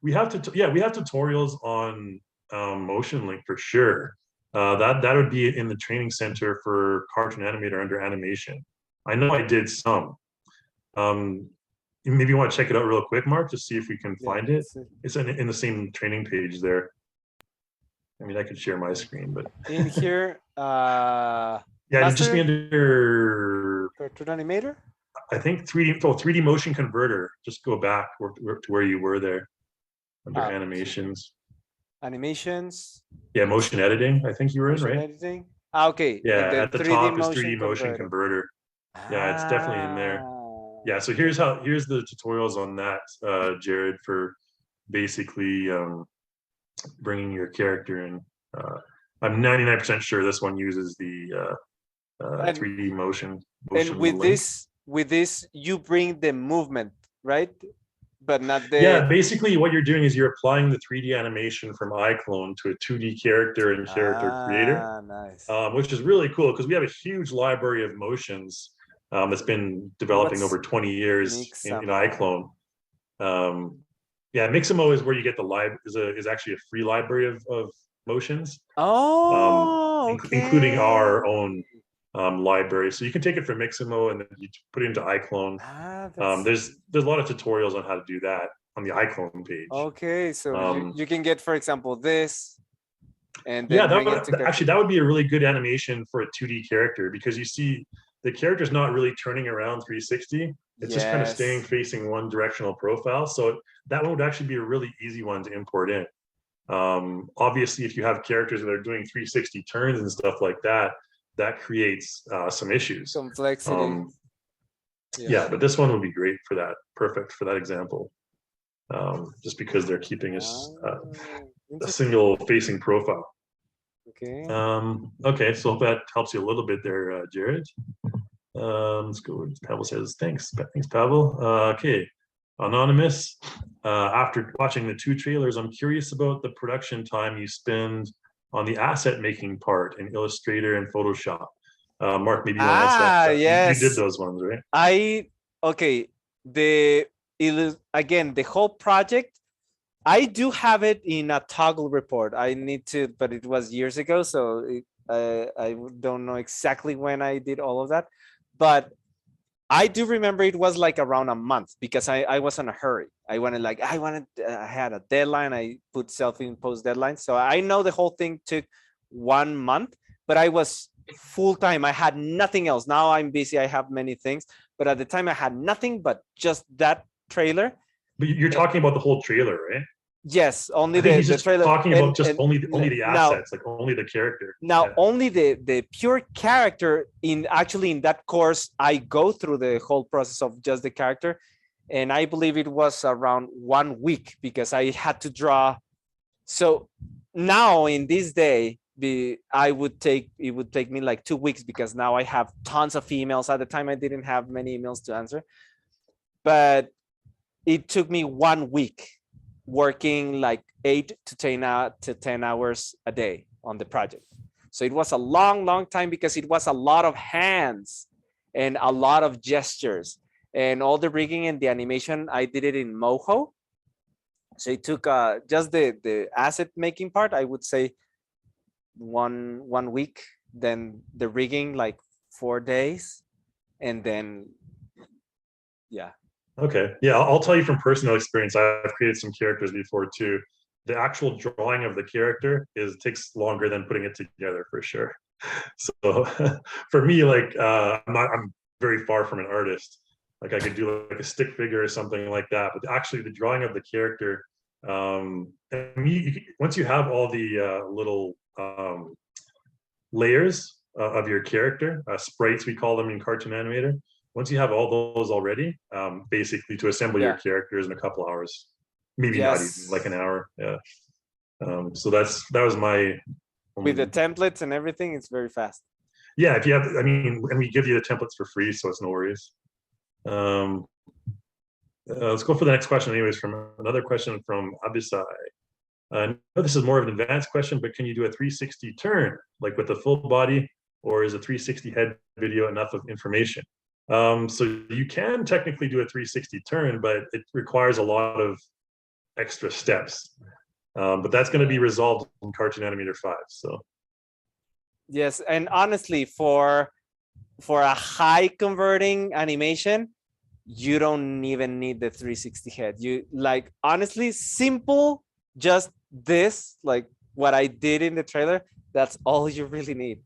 We have tutorials on Motion Link for sure. That would be in the training center for Cartoon Animator under animation. I know I did some. Maybe you want to check it out real quick, Mark, to see if we can find it. It's in the same training page there. I mean, I could share my screen, but in here, yeah, it'd just be under Cartoon Animator. I think 3D motion converter. Just go back to where you were there under animations. Animations. Yeah, motion editing. I think you were in, right? Editing. Okay. Yeah, at the top is 3D motion converter. Yeah, it's definitely in there. Yeah, so here's the tutorials on that, Jared, for basically bringing your character in. I'm 99% sure this one uses the 3D motion. And with this, you bring the movement, right? But not the. Yeah, basically what you're doing is you're applying the 3D animation from iClone to a 2D character and character creator. Nice. Which is really cool because we have a huge library of motions that's been developing over 20 years in iClone. Yeah, Mixamo is where you get the is actually a free library of motions, Oh, including our okay. own library. So you can take it from Mixamo and then you put it into iClone. Ah, that's There's a lot of tutorials on how to do that on the iClone page. okay. So Um, you can get, for example, this and yeah, then bring it to actually Cartoon. that would be a really good animation for a 2D character, because you see the character's not really turning around 360. It's just kind of staying Yes. facing one directional profile. So that one would actually be a really easy one to import in. Obviously, if you have characters that are doing 360 turns and stuff like that, that creates some issues. Complexity. Yeah, but this one would be great for that. Perfect for that example. Just because they're keeping Ah, a interesting. single facing profile. Okay. Okay, so hope that helps you a little bit there, Jared. Let's go. Pavel says, thanks. Thanks, Pavel. Okay, Anonymous. After watching the 2 trailers, I'm curious about the production time you spend on the asset making part in Illustrator and Photoshop. Mark, maybe you want to answer Ah, that. You did yes. those ones, right? Okay. Again, the whole project, I do have it in a toggle report. I need to, but it was years ago, so I don't know exactly when I did all of that. But I do remember it was like around a month because I was in a hurry. I had a deadline. I put self-imposed deadlines. So I know the whole thing took 1 month, but I was full time. I had nothing else. Now I'm busy. I have many things, but at the time I had nothing but just that trailer. But you're talking about the whole trailer, right? Yes, only I think he's the just trailer. talking about just only the now, assets, like only the character. now Yeah. only the pure character in that course, I go through the whole process of just the character, and I believe it was around 1 week because I had to draw. So now in this day, it would take me like 2 weeks because now I have tons of emails. At the time, I didn't have many emails to answer, but it took me 1 week working like 8 to 10 hours a day on the project. So it was a long time because it was a lot of hands and a lot of gestures, and all the rigging and the animation, I did it in Moho. So it took just the asset making part, I would say one week, then the rigging like 4 days, and then yeah. Okay. Yeah, I'll tell you from personal experience. I've created some characters before too. The actual drawing of the character takes longer than putting it together for sure. So for me, like I'm very far from an artist. Like I could do like a stick figure or something like that, but actually the drawing of the character, I mean, once you have all the little layers of your character, sprites we call them in Cartoon Animator. Once you have all those already, basically to assemble your Yeah. characters in a couple hours, maybe not even Yes. like an hour. Yeah. So that was my With the templates and everything, it's very fast. yeah. If you have, I mean, and we give you the templates for free, so it's no worries. Let's go for the next question, anyways. From another question from Abisai. I know this is more of an advanced question, but can you do a 360 turn, like with the full body, or is a 360 head video enough of information? So you can technically do a 360 turn, but it requires a lot of extra steps. But that's going to be resolved in Cartoon Animator 5. So Yes, and honestly, for a high converting animation, you don't even need the 360 head. You like honestly simple, just this, like what I did in the trailer, that's all you really need.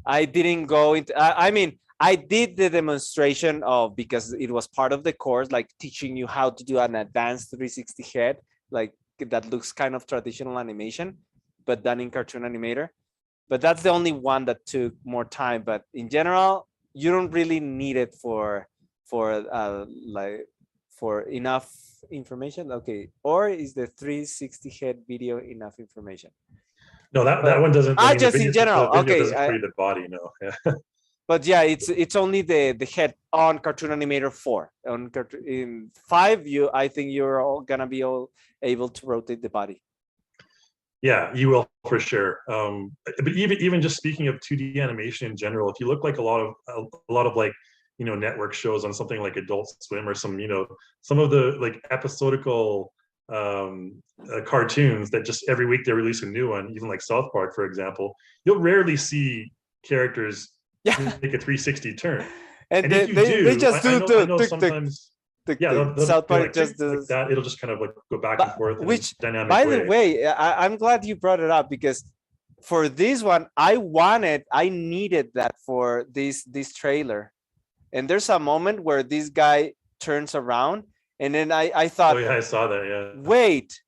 I didn't go into I mean, I did the demonstration of, because it was part of the course, like teaching you how to do an advanced 360 head, like that looks kind of traditional animation, but done in Cartoon Animator. But that's the only one that took more time. But in general, you don't really need it for enough information. Okay, or is the 360 head video enough information? no, that one doesn't. I mean, Just in general. the video Okay, doesn't create the body. No. Yeah. but yeah, it's only the head on Cartoon Animator 4. In 5, I think you're all gonna be able to rotate the body. Yeah, you will for sure. But even just speaking of 2D animation in general, if you look like a lot of like, you know, network shows on something like Adult Swim or some, you know, some of the like episodical cartoons that just every week they release a new one, even like South Park, for example, you'll rarely see characters Yeah. make a 360 turn. And if you they just do I know the sometimes, yeah, the they'll South be Park like, just like does. that. It'll just kind of like go back and But forth in which, a dynamic by way. the way, I'm glad you brought it up, because for this one, I needed that for this trailer. And there's a moment where this guy turns around, and then I thought, Oh yeah, I saw that. Yeah. wait,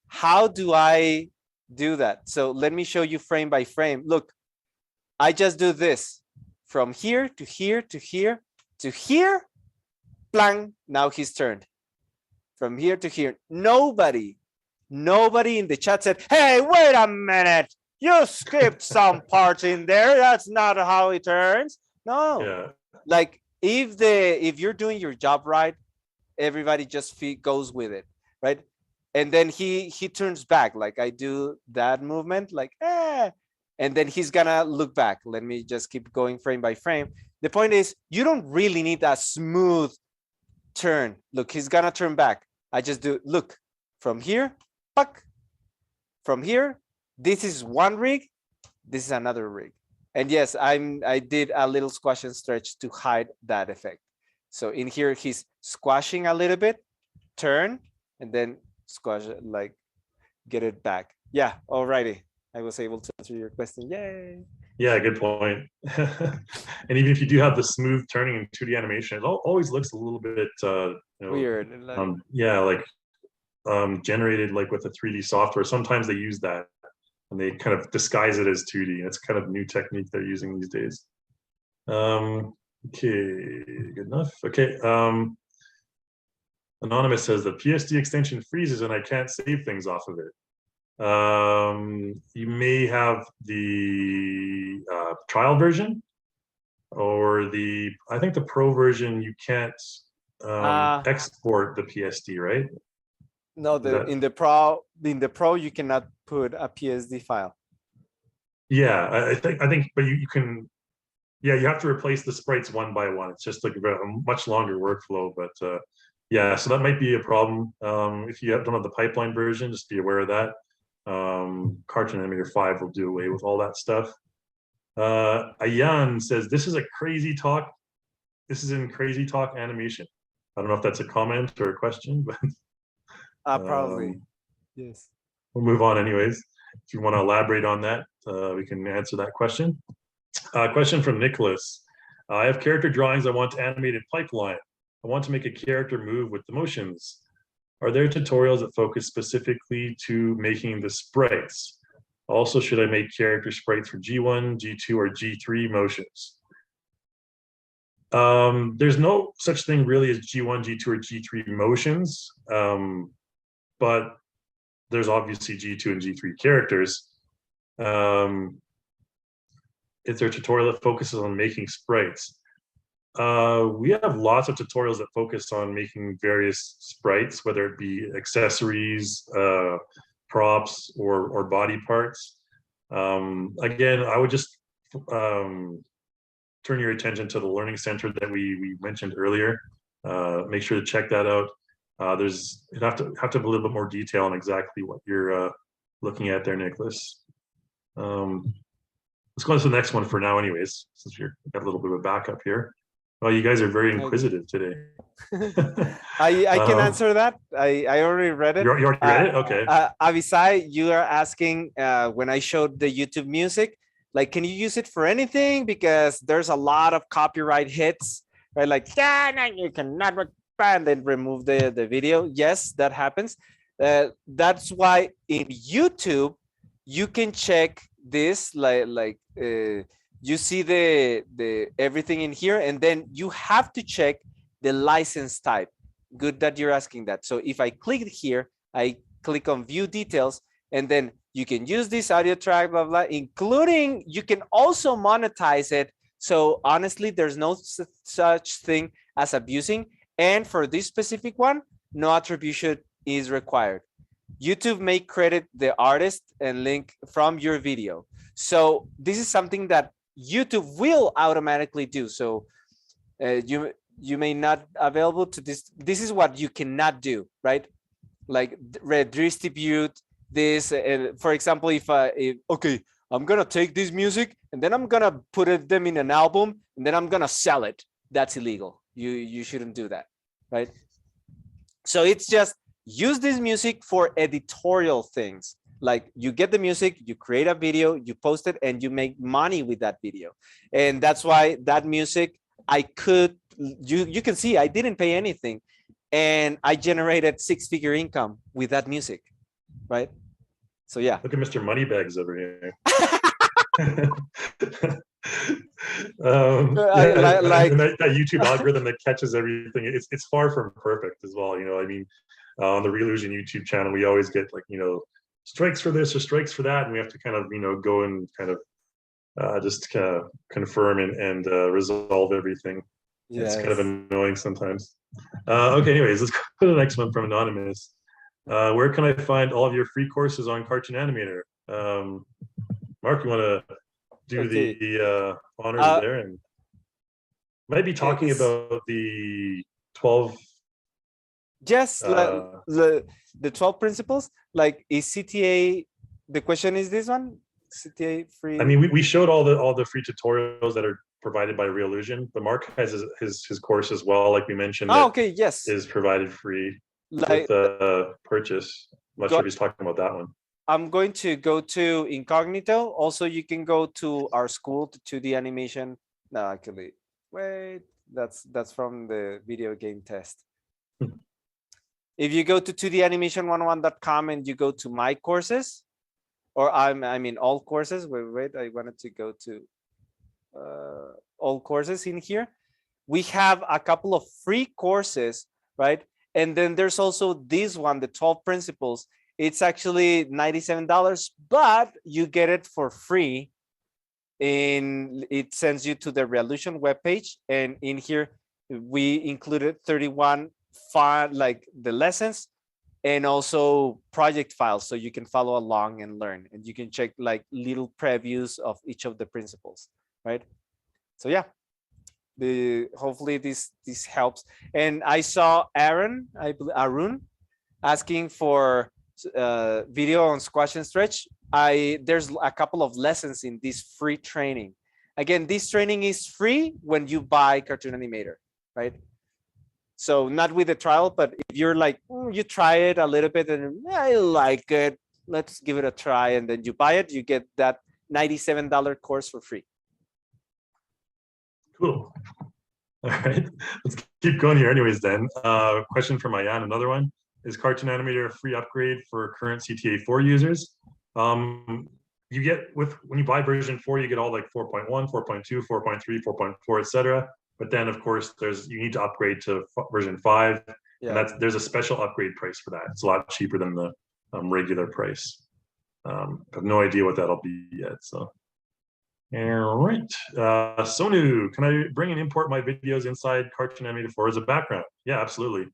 how do I do that? So let me show you frame by frame. Look, I just do this from here to here to here to here. Blang, now he's turned. From here to here. Nobody in the chat said, hey, wait a minute. You skipped some parts in there. That's not how it turns. No. Yeah. Like if you're doing your job right, everybody just goes with it, right? And then he turns back, like I do that movement, like and then he's gonna look back. Let me just keep going frame by frame. The point is, you don't really need a smooth turn. Look, he's gonna turn back. I just do, look, from here, puck, from here. This is one rig, this is another rig. And yes, I did a little squash and stretch to hide that effect. So in here, he's squashing a little bit, turn, and then squash it, like get it back. Yeah, alrighty. I was able to answer your question. Yay. Yeah, good point. And even if you do have the smooth turning in 2D animation, it always looks a little bit Weird. Generated like with a 3D software. Sometimes they use that and they kind of disguise it as 2D. It's kind of new technique they're using these days. Okay, good enough. Okay. Anonymous says the PSD extension freezes and I can't save things off of it. You may have the trial version, or I think the pro version you can't export the PSD, right? No, in the pro you cannot put a PSD file. Yeah, I think, but you can. Yeah, you have to replace the sprites one by one. It's just like a much longer workflow, but yeah, so that might be a problem. If you don't have the pipeline version, just be aware of that. Cartoon Animator 5 will do away with all that stuff. Ayan says, this is a crazy talk. This is in Crazy Talk Animation. I don't know if that's a comment or a question, but probably. Yes. We'll move on anyways. If you want to elaborate on that, we can answer that question. Question from Nicholas. I have character drawings I want to animate in pipeline. I want to make a character move with the motions. Are there tutorials that focus specifically to making the sprites? Also, should I make character sprites for G1, G2, or G3 motions? There's no such thing really as G1, G2, or G3 motions, but there's obviously G2 and G3 characters. Is there a tutorial that focuses on making sprites? We have lots of tutorials that focus on making various sprites, whether it be accessories, props, or body parts. Again, I would just turn your attention to the Learning Center that we mentioned earlier. Make sure to check that out. You'd have to have a little bit more detail on exactly what you're looking at there, Nicholas. Let's go on to the next one for now anyways, since we've got a little bit of a backup here. Well, you guys are very inquisitive today. I can answer that. I already read it. You already read it? Okay. Avisai, you are asking when I showed the YouTube music, like, can you use it for anything? Because there's a lot of copyright hits, right? Like, yeah, no, you cannot, and then remove the video. Yes, that happens. That's why in YouTube, you can check this, you see the everything in here, and then you have to check the license type. Good that you're asking that. So if I click here, I click on view details, and then you can use this audio track, blah, blah, including you can also monetize it. So honestly, there's no such thing as abusing. And for this specific one, no attribution is required. YouTube may credit the artist and link from your video. So this is something that YouTube will automatically do. So you may not available to this. This is what you cannot do, right? like redistribute this. For example, if okay, I'm gonna take this music and then I'm gonna put them in an album and then I'm gonna sell it. That's illegal. You shouldn't do that, right? So it's just use this music for editorial things. Like you get the music, you create a video, you post it, and you make money with that video. And that's why that music, I could, you can see I didn't pay anything, and I generated 6-figure income with that music, right? So yeah. Look at Mr. Moneybags over here. Like and that YouTube algorithm that catches everything, it's far from perfect as well. You know, I mean, on the Realusion YouTube channel, we always get like, you know, strikes for this or strikes for that, and we have to kind of, you know, go and kind of just kind of confirm and resolve everything. Yes. It's kind of annoying sometimes. Okay, anyways, let's go to the next one from Anonymous. Where can I find all of your free courses on Cartoon Animator? Mark, you want to do the honors there, and might be talking about the 12. Yes, the 12 principles. Like, is CTA? The question is this one: CTA free? I mean, we showed all the free tutorials that are provided by Realusion, but Mark has his course as well. Like we mentioned. Oh, okay. Yes. Is provided free like, with purchase. I'm not sure if he's talking about that one. I'm going to go to incognito. Also, you can go to our school to the animation. No, actually, wait. That's from the video game test. If you go to 2danimation101.com and you go to my courses, or I mean all courses. Wait, I wanted to go to all courses in here. We have a couple of free courses, right? And then there's also this one, the 12 principles. It's actually $97, but you get it for free. And it sends you to the Realusion webpage. And in here, we included 31 like the lessons and also project files, so you can follow along and learn, and you can check like little previews of each of the principles, right? So yeah, hopefully this helps. And I saw Arun asking for video on squash and stretch. There's a couple of lessons in this free training. Again, this training is free when you buy Cartoon Animator, right? So not with the trial, but if you're like, you try it a little bit and I like it, let's give it a try, and then you buy it, you get that $97 course for free. Cool. All right, let's keep going here anyways then. Question from Ayan, another one. Is Cartoon Animator a free upgrade for current CTA 4 users? You get, when you buy version 4, you get all like 4.1, 4.2, 4.3, 4.4, etc. But then, of course, you need to upgrade to version 5, and there's a special upgrade price for that. It's a lot cheaper than the regular price. I have no idea what that'll be yet. So, all right, Sonu, can I bring and import my videos inside Cartoon Animator 4 as a background? Yeah, absolutely.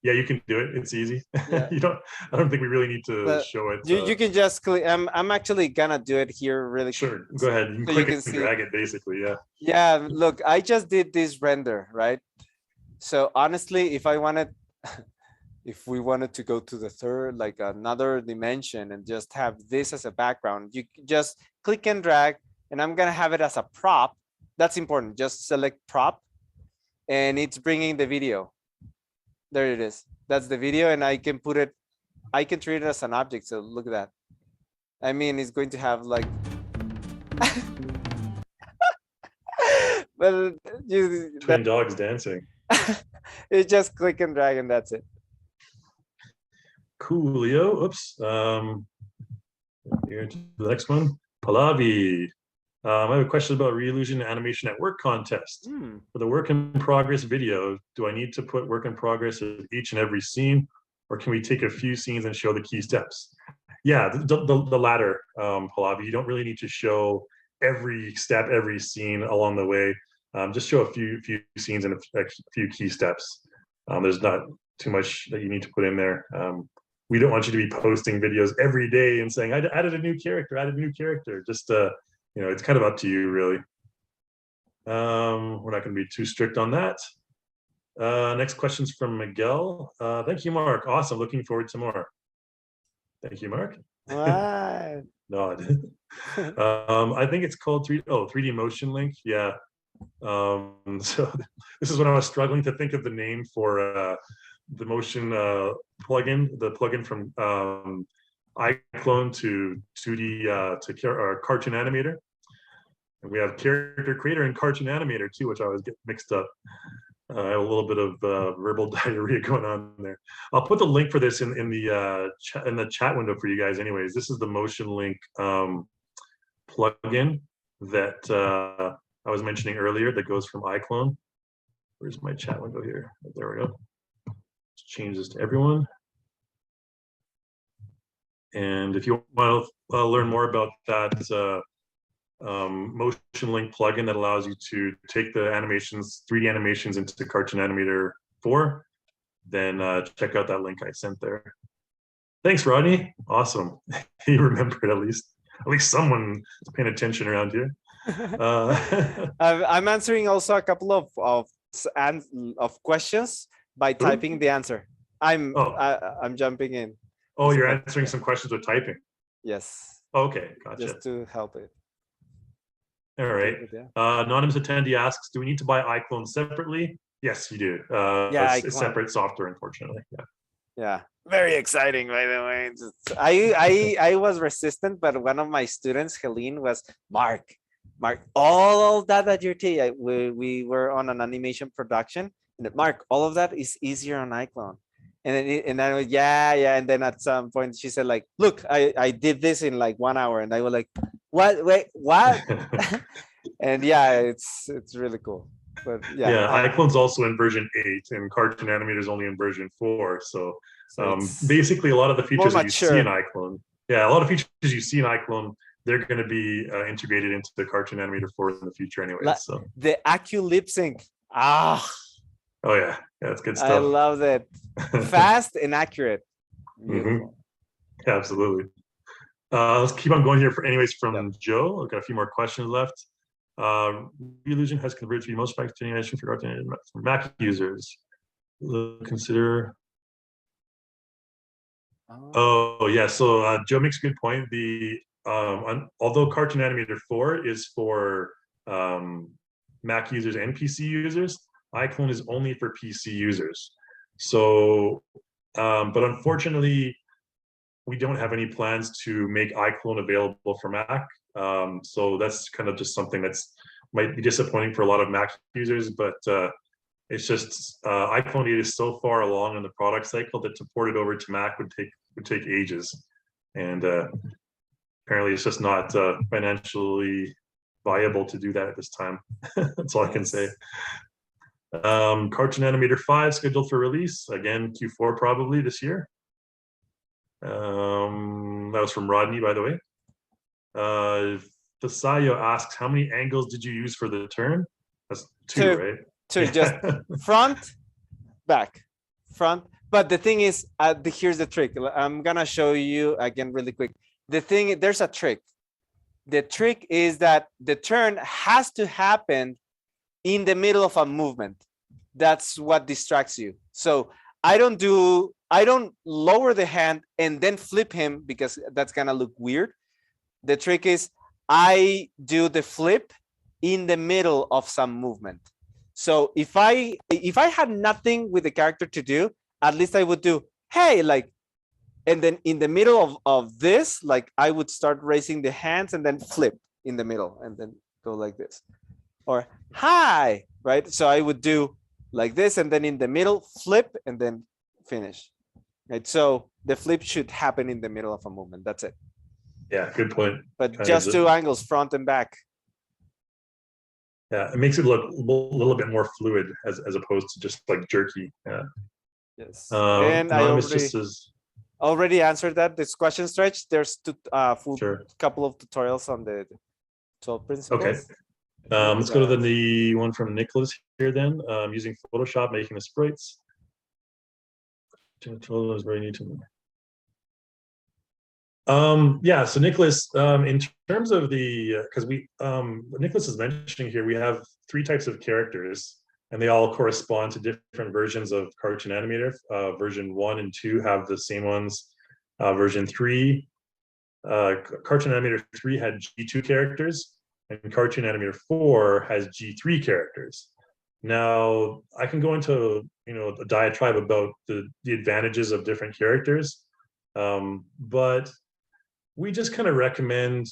Yeah, you can do it. It's easy. Yeah. I don't think we really need to show it. You can just click. I'm actually gonna do it here really quick. Sure, go ahead. You can click and drag it basically. Yeah. Yeah, look, I just did this render, right? So honestly, if we wanted to go to the third, like another dimension, and just have this as a background, you just click and drag, and I'm gonna have it as a prop. That's important. Just select prop, and it's bringing the video. There it is. That's the video, and I can treat it as an object. So look at that. I mean, it's going to have like, but twin dogs dancing. You just click and drag, and that's it. Coolio. Oops. Here to the next one. Pallavi. I have a question about Realusion Animation at Work contest. For the work in progress video, do I need to put work in progress of each and every scene, or can we take a few scenes and show the key steps? Yeah, the latter, Pallavi. You don't really need to show every step, every scene along the way. Just show a few scenes and a few key steps. There's not too much that you need to put in there. We don't want you to be posting videos every day and saying, I added a new character, Just it's kind of up to you, really. We're not going to be too strict on that. Next question's from Miguel. Thank you, Mark. Awesome. Looking forward to more. Thank you, Mark. What? Nod. I think it's called 3D Motion Link. Yeah. So this is when I was struggling to think of the name for the motion plugin, the plugin from iClone to 2D to Cartoon Animator. And we have Character Creator and Cartoon Animator too, which I always get mixed up. I have a little bit of verbal diarrhea going on there. I'll put the link for this in the chat window for you guys. Anyways, this is the Motion Link plugin that I was mentioning earlier that goes from iClone. Where's my chat window here? There we go. Let's change this to everyone. And if you want to learn more about that Motion Link plugin that allows you to take the animations, 3D animations into Cartoon Animator 4, then check out that link I sent there. Thanks, Rodney. Awesome. You remembered at least. At least someone is paying attention around here. I'm answering also a couple of questions by typing the answer. I'm jumping in. Oh, you're answering some questions with typing. Yes. Okay, gotcha. Just to help it. All right. Anonymous attendee asks, do we need to buy iClone separately? Yes, you do. Yeah, it's separate software, unfortunately. Yeah. Yeah. Very exciting, by the way. I was resistant, but one of my students, Helene, was Mark, all of that you're taking, we were on an animation production, and Mark, all of that is easier on iClone. And I was, yeah. And then at some point she said, like, look, I did this in like 1 hour. And I was like, what? Wait, what? And yeah, it's really cool. But yeah, iClone's also in version 8 and Cartoon Animator is only in version 4. So basically a lot of the features that you see in iClone, a lot of features you see in iClone, they're going to be integrated into the Cartoon Animator 4 in the future anyway. So the Accu lip sync. Oh yeah, that's good stuff. I love that. Fast and accurate. Absolutely. Let's keep on going here from Joe. I've got a few more questions left. Reillusion has converted 3D motion effects to animation for Mac users. Consider. Oh yeah, so Joe makes a good point. The although Cartoon Animator 4 is for Mac users and PC users, iClone is only for PC users. So, but unfortunately, we don't have any plans to make iClone available for Mac. So that's kind of just something that's might be disappointing for a lot of Mac users, but it's just iClone 8 is so far along in the product cycle that to port it over to Mac would take ages, and apparently it's just not financially viable to do that at this time. That's all I can say. Cartoon Animator 5 scheduled for release again Q4 probably this year. That was from Rodney, by the way. Fasayo asks, how many angles did you use for the turn? That's two, right? Two, just front, back, front. But the thing is, here's the trick. I'm gonna show you again really quick. There's a trick. The trick is that the turn has to happen in the middle of a movement. That's what distracts you. So I don't lower the hand and then flip him because that's gonna look weird. The trick is I do the flip in the middle of some movement. So if I had nothing with the character to do, at least I would do, hey, like, and then in the middle of this, like I would start raising the hands and then flip in the middle and then go like this. Or hi, right? So I would do like this and then in the middle, flip and then finish. Right? So the flip should happen in the middle of a movement. That's it. Yeah, good point. But just two angles, front and back. Yeah, it makes it look a little bit more fluid as opposed to just like jerky. Yeah. Yes. And I already answered that. This question stretch. There's couple of tutorials on the 12 principles. Okay. Let's go to the one from Nicholas here then. Using Photoshop, making the sprites. Is very new to me. Yeah, so Nicholas, in terms of the, because Nicholas is mentioning here, we have 3 types of characters. and they all correspond to different versions of Cartoon Animator. Version 1 and 2 have the same ones. Version 3, Cartoon Animator 3 had G2 characters, and Cartoon Animator 4 has G3 characters. Now, I can go into a diatribe about the advantages of different characters, but we just kind of recommend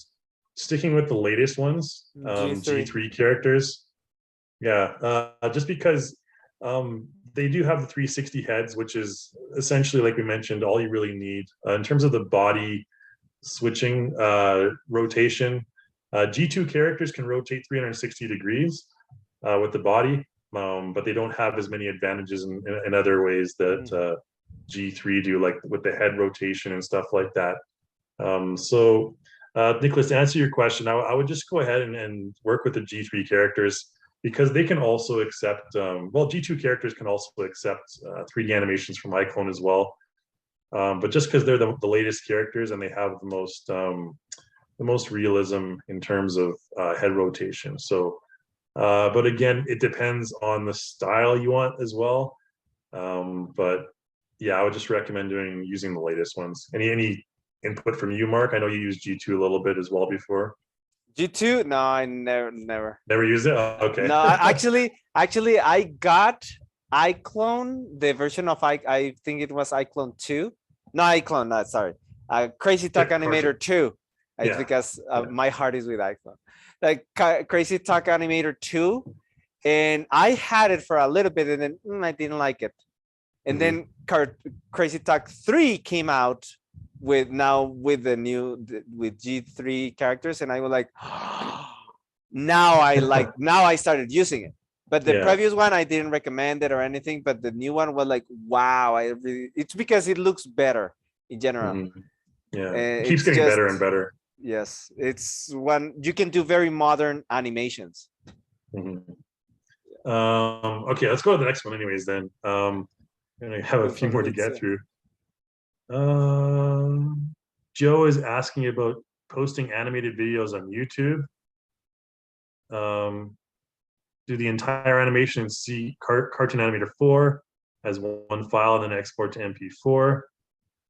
sticking with the latest ones, G3 characters. Yeah, just because they do have the 360 heads, which is essentially, like we mentioned, all you really need. In terms of the body switching rotation, G2 characters can rotate 360 degrees with the body, but they don't have as many advantages in other ways that G3 do, like with the head rotation and stuff like that. So Nicholas, to answer your question, I would just go ahead and work with the G3 characters, because they can also accept, G2 characters can also accept 3D animations from iClone as well. But just because they're the latest characters and they have the most realism in terms of head rotation. So, but again, it depends on the style you want as well. But yeah, I would just recommend using the latest ones. Any input from you, Mark? I know you used G2 a little bit as well before. G2? No, I never. Never used it? Oh, okay. No, actually, I got iClone, the version of I think it was iClone 2. No, iClone, no, sorry. Crazy Talk Animator 2. It's because my heart is with iClone. Like Crazy Talk Animator 2. And I had it for a little bit and then I didn't like it. And then Crazy Talk 3 came out with G3 characters, and I was like, now I started using it. But the previous one I didn't recommend it or anything, but the new one was like, wow, it's because it looks better in general. Yeah, it keeps getting better and better. Yes, it's one you can do very modern animations. Okay, let's go to the next one anyways then. And I have a few more to get through. Joe is asking about posting animated videos on YouTube. Do the entire animation in Cartoon Animator 4 as one file and then export to MP4.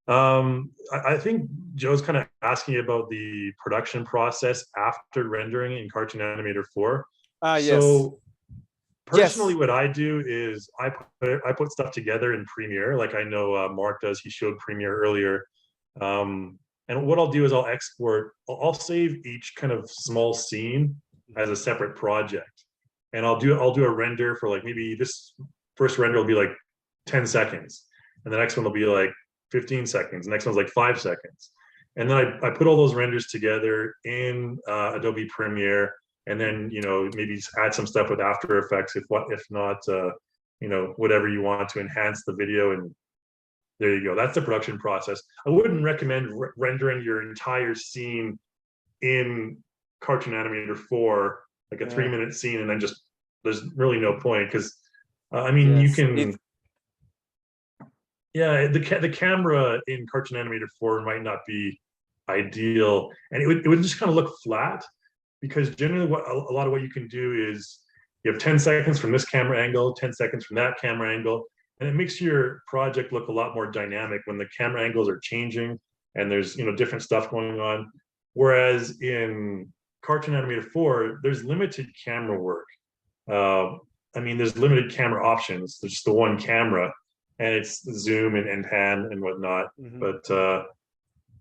I think Joe's kind of asking about the production process after rendering in Cartoon Animator 4. Yes. So personally, what I do is I put stuff together in Premiere, like I know Mark does. He showed Premiere earlier. And what I'll do is I'll save each kind of small scene as a separate project. And I'll do a render for like, maybe this first render will be like 10 seconds. And the next one will be like 15 seconds. The next one's like 5 seconds. And then I put all those renders together in Adobe Premiere, and then, maybe add some stuff with After Effects, if not, whatever you want to enhance the video. And there you go. That's the production process. I wouldn't recommend rendering your entire scene in Cartoon Animator 4, like a 3-minute scene, and then there's really no point, because you can. The camera in Cartoon Animator 4 might not be ideal, and it would just kind of look flat, because generally a lot of what you can do is you have 10 seconds from this camera angle, 10 seconds from that camera angle, and it makes your project look a lot more dynamic when the camera angles are changing and there's different stuff going on. Whereas in Cartoon Animator 4, there's limited camera work. There's limited camera options. There's just the one camera, and it's zoom and pan and whatnot. But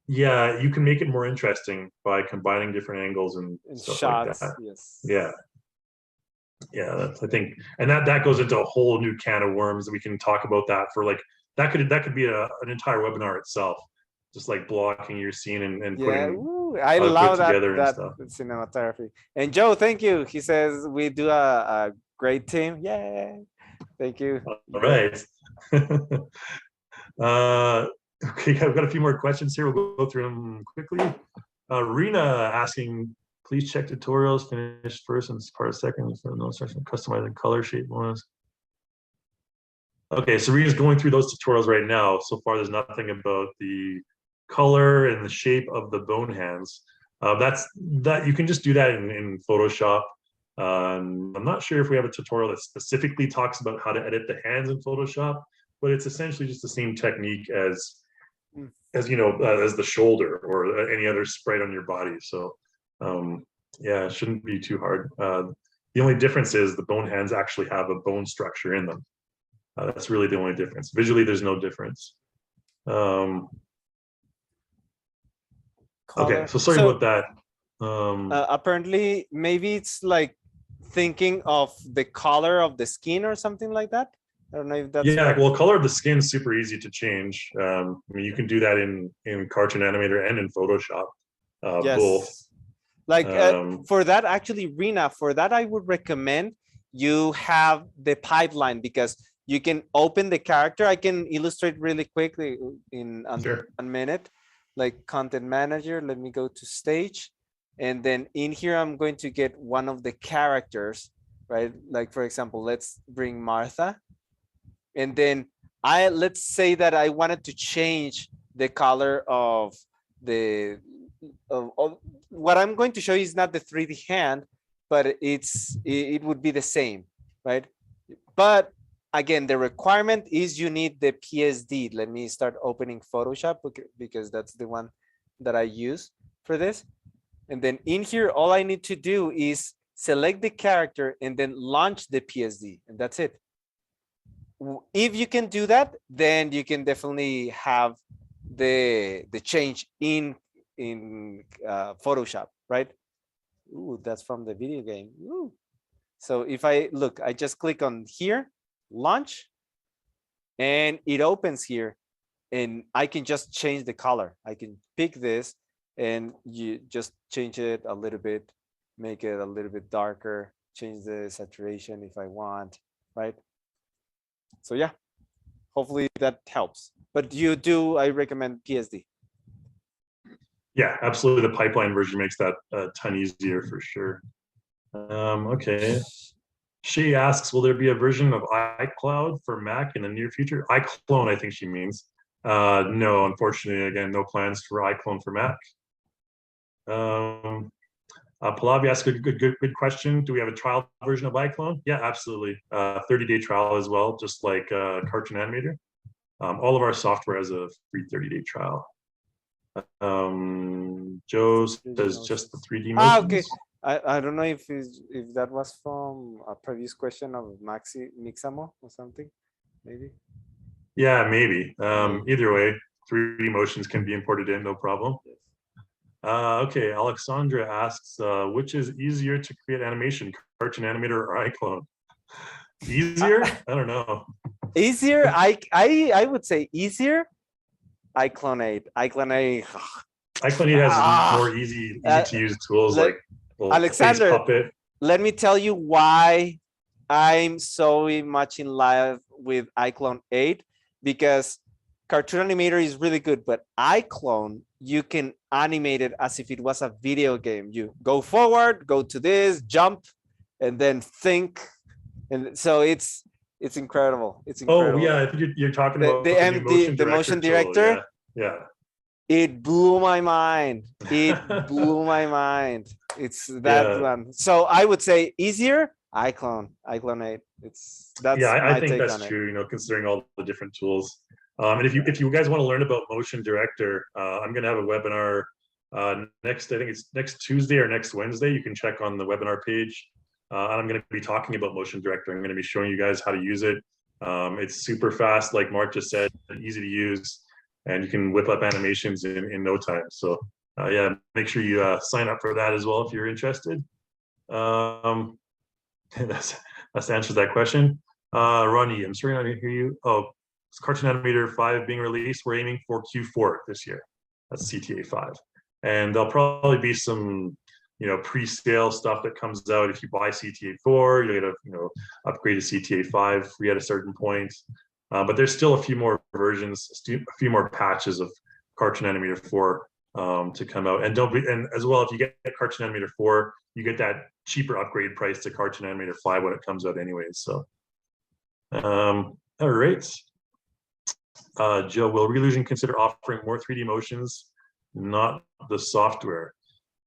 you can make it more interesting by combining different angles and stuff shots, like that. Yes. That's, I think, and that goes into a whole new can of worms. We can talk about that for that could be an entire webinar itself, just like blocking your scene and putting I love that stuff. Cinematography. And Joe, thank you. He says we do a great team. Yay! Thank you. All right. Okay, I've got a few more questions here. We'll go through them quickly. Rena asking, please check tutorials, finish first and part second. So no instruction, customizing color, shape bonus. Okay, so Rena's going through those tutorials right now. So far, there's nothing about the color and the shape of the bone hands. You can just do that in Photoshop. I'm not sure if we have a tutorial that specifically talks about how to edit the hands in Photoshop, but it's essentially just the same technique as you know, as the shoulder or any other sprite on your body. So yeah, it shouldn't be too hard. The only difference is the bone hands actually have a bone structure in them. That's really the only difference. Visually, there's no difference. Okay, so sorry about that. Apparently, maybe it's like thinking of the color of the skin or something like that. I don't know if that's yeah. right. Well, color of the skin is super easy to change. I mean, you can do that in Cartoon Animator and in Photoshop. Yes. Both. Like for that, actually, Rena, for that, I would recommend you have the pipeline because you can open the character. I can illustrate really quickly in under 1 minute, like content manager. Let me go to stage. And then in here, I'm going to get one of the characters, right? Like, for example, let's bring Martha. And then let's say that I wanted to change the color of the, of what I'm going to show you is not the 3D hand, but it would be the same, right? But again, the requirement is you need the PSD. Let me start opening Photoshop because that's the one that I use for this. And then in here, all I need to do is select the character and then launch the PSD, and that's it. If you can do that, then you can definitely have the change in Photoshop, right? Ooh, that's from the video game. Ooh. So if I look, I just click on here, launch, and it opens here, and I can just change the color. I can pick this and you just change it a little bit, make it a little bit darker, change the saturation if I want, right? So yeah, hopefully that helps. But I recommend PSD. Yeah, absolutely. The pipeline version makes that a ton easier for sure. Okay. She asks, will there be a version of iCloud for Mac in the near future? iClone, I think she means. No, unfortunately, again, no plans for iClone for Mac. Pallavi asked a good question. Do we have a trial version of iClone? Yeah, absolutely. 30-day trial as well, just like Cartoon Animator. All of our software has a free 30-day trial. Joe says just the 3D motions. Okay. I don't know if that was from a previous question of Mixamo or something, maybe. Yeah, maybe. Either way, 3D motions can be imported in, no problem. Okay, Alexandra asks, which is easier to create animation, Cartoon Animator or iClone? Easier? I don't know. Easier? I would say easier. iClone8. iClone8 has more easy to use tools like Alexander, Puppet. Let me tell you why I'm so much in love with iClone8, because Cartoon Animator is really good, but iClone, you can animate it as if it was a video game. You go forward, go to this, jump, and then think. And so it's incredible. It's incredible. Oh yeah, I think you're talking about the motion director. Tool. Yeah. It blew my mind. It blew my mind. It's that one. So I would say easier, iClone8. I think that's true. You know, considering all the different tools. And if you guys want to learn about Motion Director, I'm going to have a webinar I think it's next Tuesday or next Wednesday. You can check on the webinar page. And I'm going to be talking about Motion Director. I'm going to be showing you guys how to use it. It's super fast, like Mark just said, easy to use, and you can whip up animations in no time. So yeah, make sure you sign up for that as well if you're interested. That's answers that question. Ronnie, I'm sorry I didn't hear you. Oh, it's Cartoon Animator 5 being released. We're aiming for Q4 this year. That's CTA 5. And there'll probably be some, you know, pre-sale stuff that comes out. If you buy CTA 4, you'll get a, you know, upgrade to CTA 5 free at a certain point. But there's still a few more versions, a few more patches of Cartoon Animator 4 to come out. And and as well, if you get Cartoon Animator 4, you get that cheaper upgrade price to Cartoon Animator 5 when it comes out anyways. So, all right. Joe, will Relusion consider offering more 3D motions, not the software?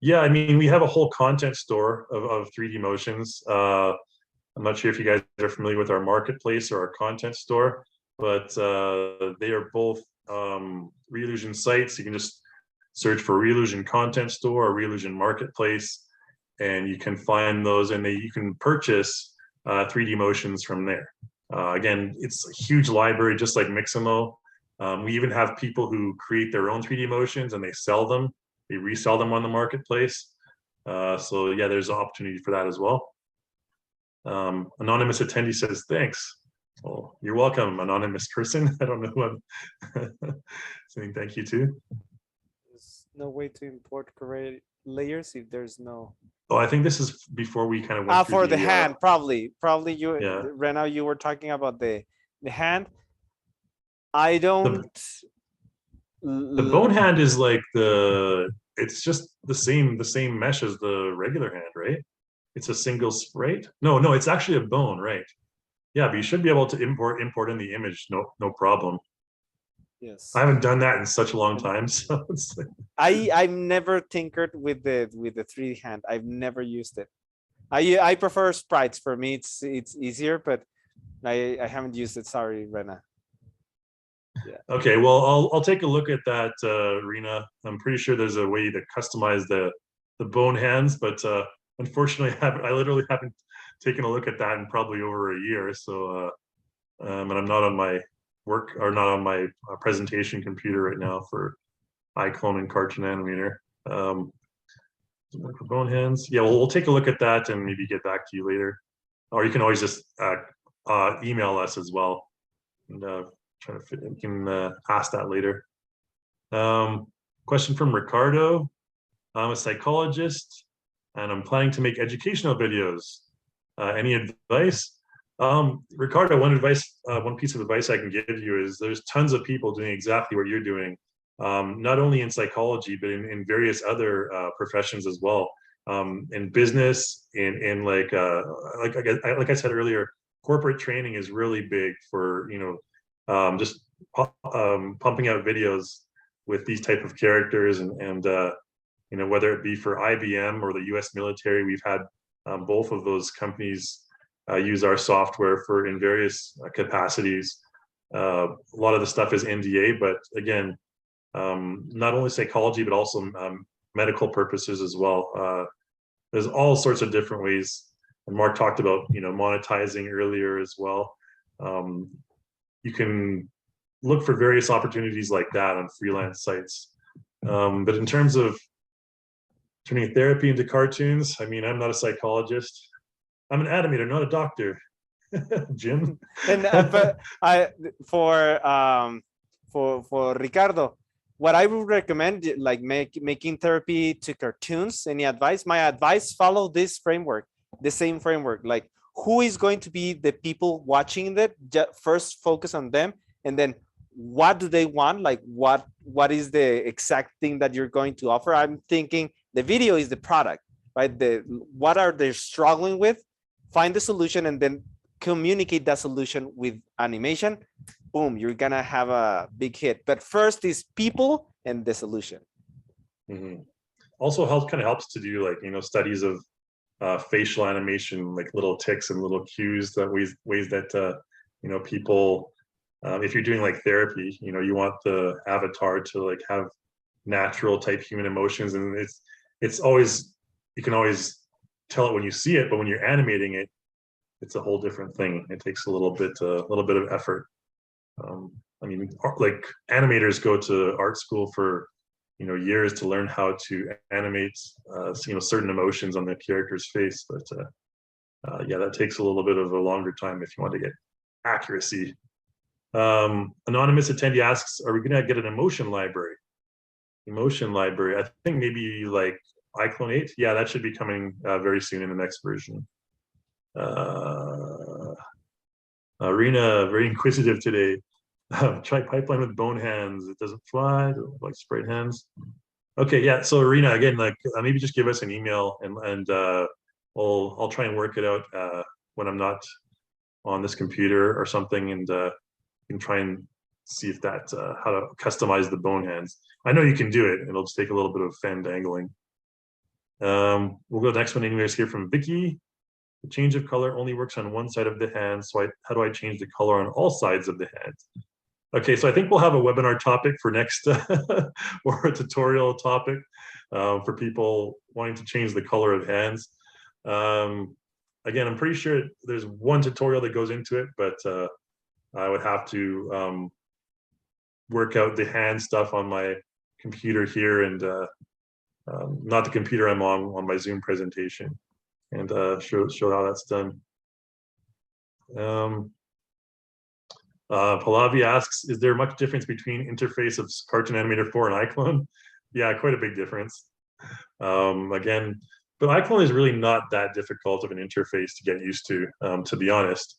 Yeah, I mean, we have a whole content store of 3D motions. I'm not sure if you guys are familiar with our marketplace or our content store, but they are both Reillusion sites. You can just search for Reillusion Content Store or Reillusion Marketplace, and you can find those, and you can purchase 3D motions from there. Again, it's a huge library, just like Mixamo. We even have people who create their own 3D motions and they sell them. They resell them on the marketplace. So yeah, there's an opportunity for that as well. Anonymous attendee says, thanks. Well, you're welcome, anonymous person. I don't know who I'm saying thank you to. There's no way to import correct layers if there's no. Oh, I think this is before we kind of went through For the hand, probably you, yeah. Rena, you were talking about the hand. I don't. The bone hand is like it's just the same mesh as the regular hand, right? It's a single sprite. No, it's actually a bone, right? Yeah, but you should be able to import in the image, no problem. Yes. I haven't done that in such a long time, so it's like... I've never tinkered with the 3D hand. I've never used it. I prefer sprites. For me, it's easier, but I haven't used it. Sorry, Rena. Yeah. Okay, well, I'll take a look at that, Rena. I'm pretty sure there's a way to customize the bone hands, but unfortunately, I literally haven't taken a look at that in probably over a year. So, and I'm not on my work or not on my presentation computer right now for iClone and Cartoon Animator. For bone hands, yeah, well, we'll take a look at that and maybe get back to you later, or you can always just email us as well, and try to fit. You can ask that later. Question from Ricardo. I'm a psychologist and I'm planning to make educational videos. Any advice? Ricardo, one piece of advice I can give you is there's tons of people doing exactly what you're doing, not only in psychology, but in various other professions as well. In business, in like I said earlier, corporate training is really big for, just pumping out videos with these type of characters, and whether it be for IBM or the U.S. military, we've had both of those companies use our software in various capacities. A lot of the stuff is NDA, but again, not only psychology, but also medical purposes as well. There's all sorts of different ways. And Mark talked about, monetizing earlier as well. You can look for various opportunities like that on freelance sites. But in terms of turning therapy into cartoons, I mean, I'm not a psychologist. I'm an animator, not a doctor. Jim. And but for Ricardo, what I would recommend, like making therapy to cartoons. Any advice? My advice: follow this framework, the same framework. Like, who is going to be the people watching that? First, focus on them, and then what do they want? Like, what is the exact thing that you're going to offer? I'm thinking the video is the product, right? What are they struggling with? Find the solution and then communicate that solution with animation. Boom, you're gonna have a big hit. But first is people and the solution. Mm-hmm. Also helps to do, like, studies of facial animation, like little ticks and little cues, that ways that people, if you're doing like therapy, you want the avatar to like have natural type human emotions, and it's always, you can always tell it when you see it, but when you're animating it, it's a whole different thing. It takes a little bit of effort. I mean, like, animators go to art school for years to learn how to animate certain emotions on the character's face, but yeah, that takes a little bit of a longer time if you want to get accuracy. Anonymous attendee asks, are we gonna get an emotion library? I think maybe like iClone 8. Yeah, that should be coming very soon in the next version. Arena, very inquisitive today. Try pipeline with bone hands. It doesn't fly. Like sprite hands. Okay, yeah. So Arena, again, like maybe just give us an email, and I'll try and work it out when I'm not on this computer or something, and you can try and see if that how to customize the bone hands. I know you can do it. It'll just take a little bit of fan dangling. We'll go to the next one anyways here from Vicky. The change of color only works on one side of the hand, so how do I change the color on all sides of the hand? Okay, so I think we'll have a webinar topic for next, or a tutorial topic for people wanting to change the color of hands. Again, I'm pretty sure there's one tutorial that goes into it, but I would have to work out the hand stuff on my computer here, and not the computer I'm on my Zoom presentation, and show how that's done. Pallavi asks, is there much difference between interface of Cartoon Animator 4 and iClone? Yeah, quite a big difference. Again, but iClone is really not that difficult of an interface to get used to be honest.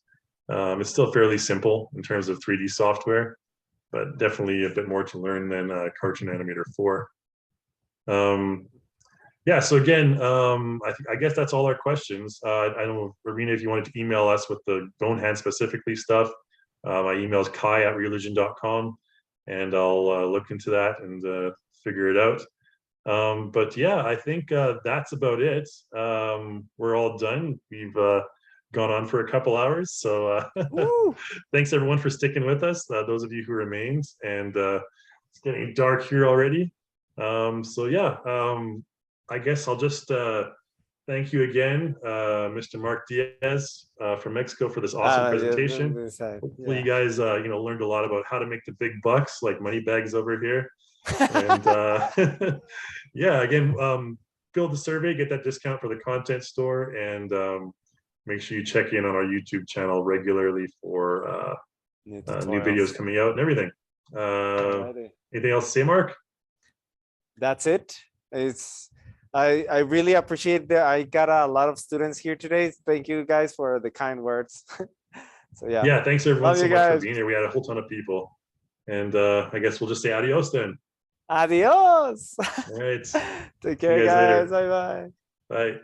It's still fairly simple in terms of 3D software, but definitely a bit more to learn than Cartoon Animator 4. Yeah, so again, I guess that's all our questions. I don't know, Irina, if you wanted to email us with the bone hand specifically stuff. My email is kai@religion.com, and I'll look into that and figure it out. But yeah, I think that's about it. We're all done. We've gone on for a couple hours, so thanks everyone for sticking with us, those of you who remained, and it's getting dark here already. So yeah, I guess I'll just thank you again, Mr. Mark Diaz from Mexico, for this awesome presentation. Hopefully you guys learned a lot about how to make the big bucks like Moneybags over here. And yeah, again, fill the survey, get that discount for the content store, and make sure you check in on our YouTube channel regularly for new videos coming out and everything. Anything else to say, Mark? That's it. I really appreciate that. I got a lot of students here today. Thank you guys for the kind words. So yeah. Yeah, thanks everyone so much for being here. We had a whole ton of people. And I guess we'll just say adios then. Adios. All right. Take care, guys. Bye-bye. Bye.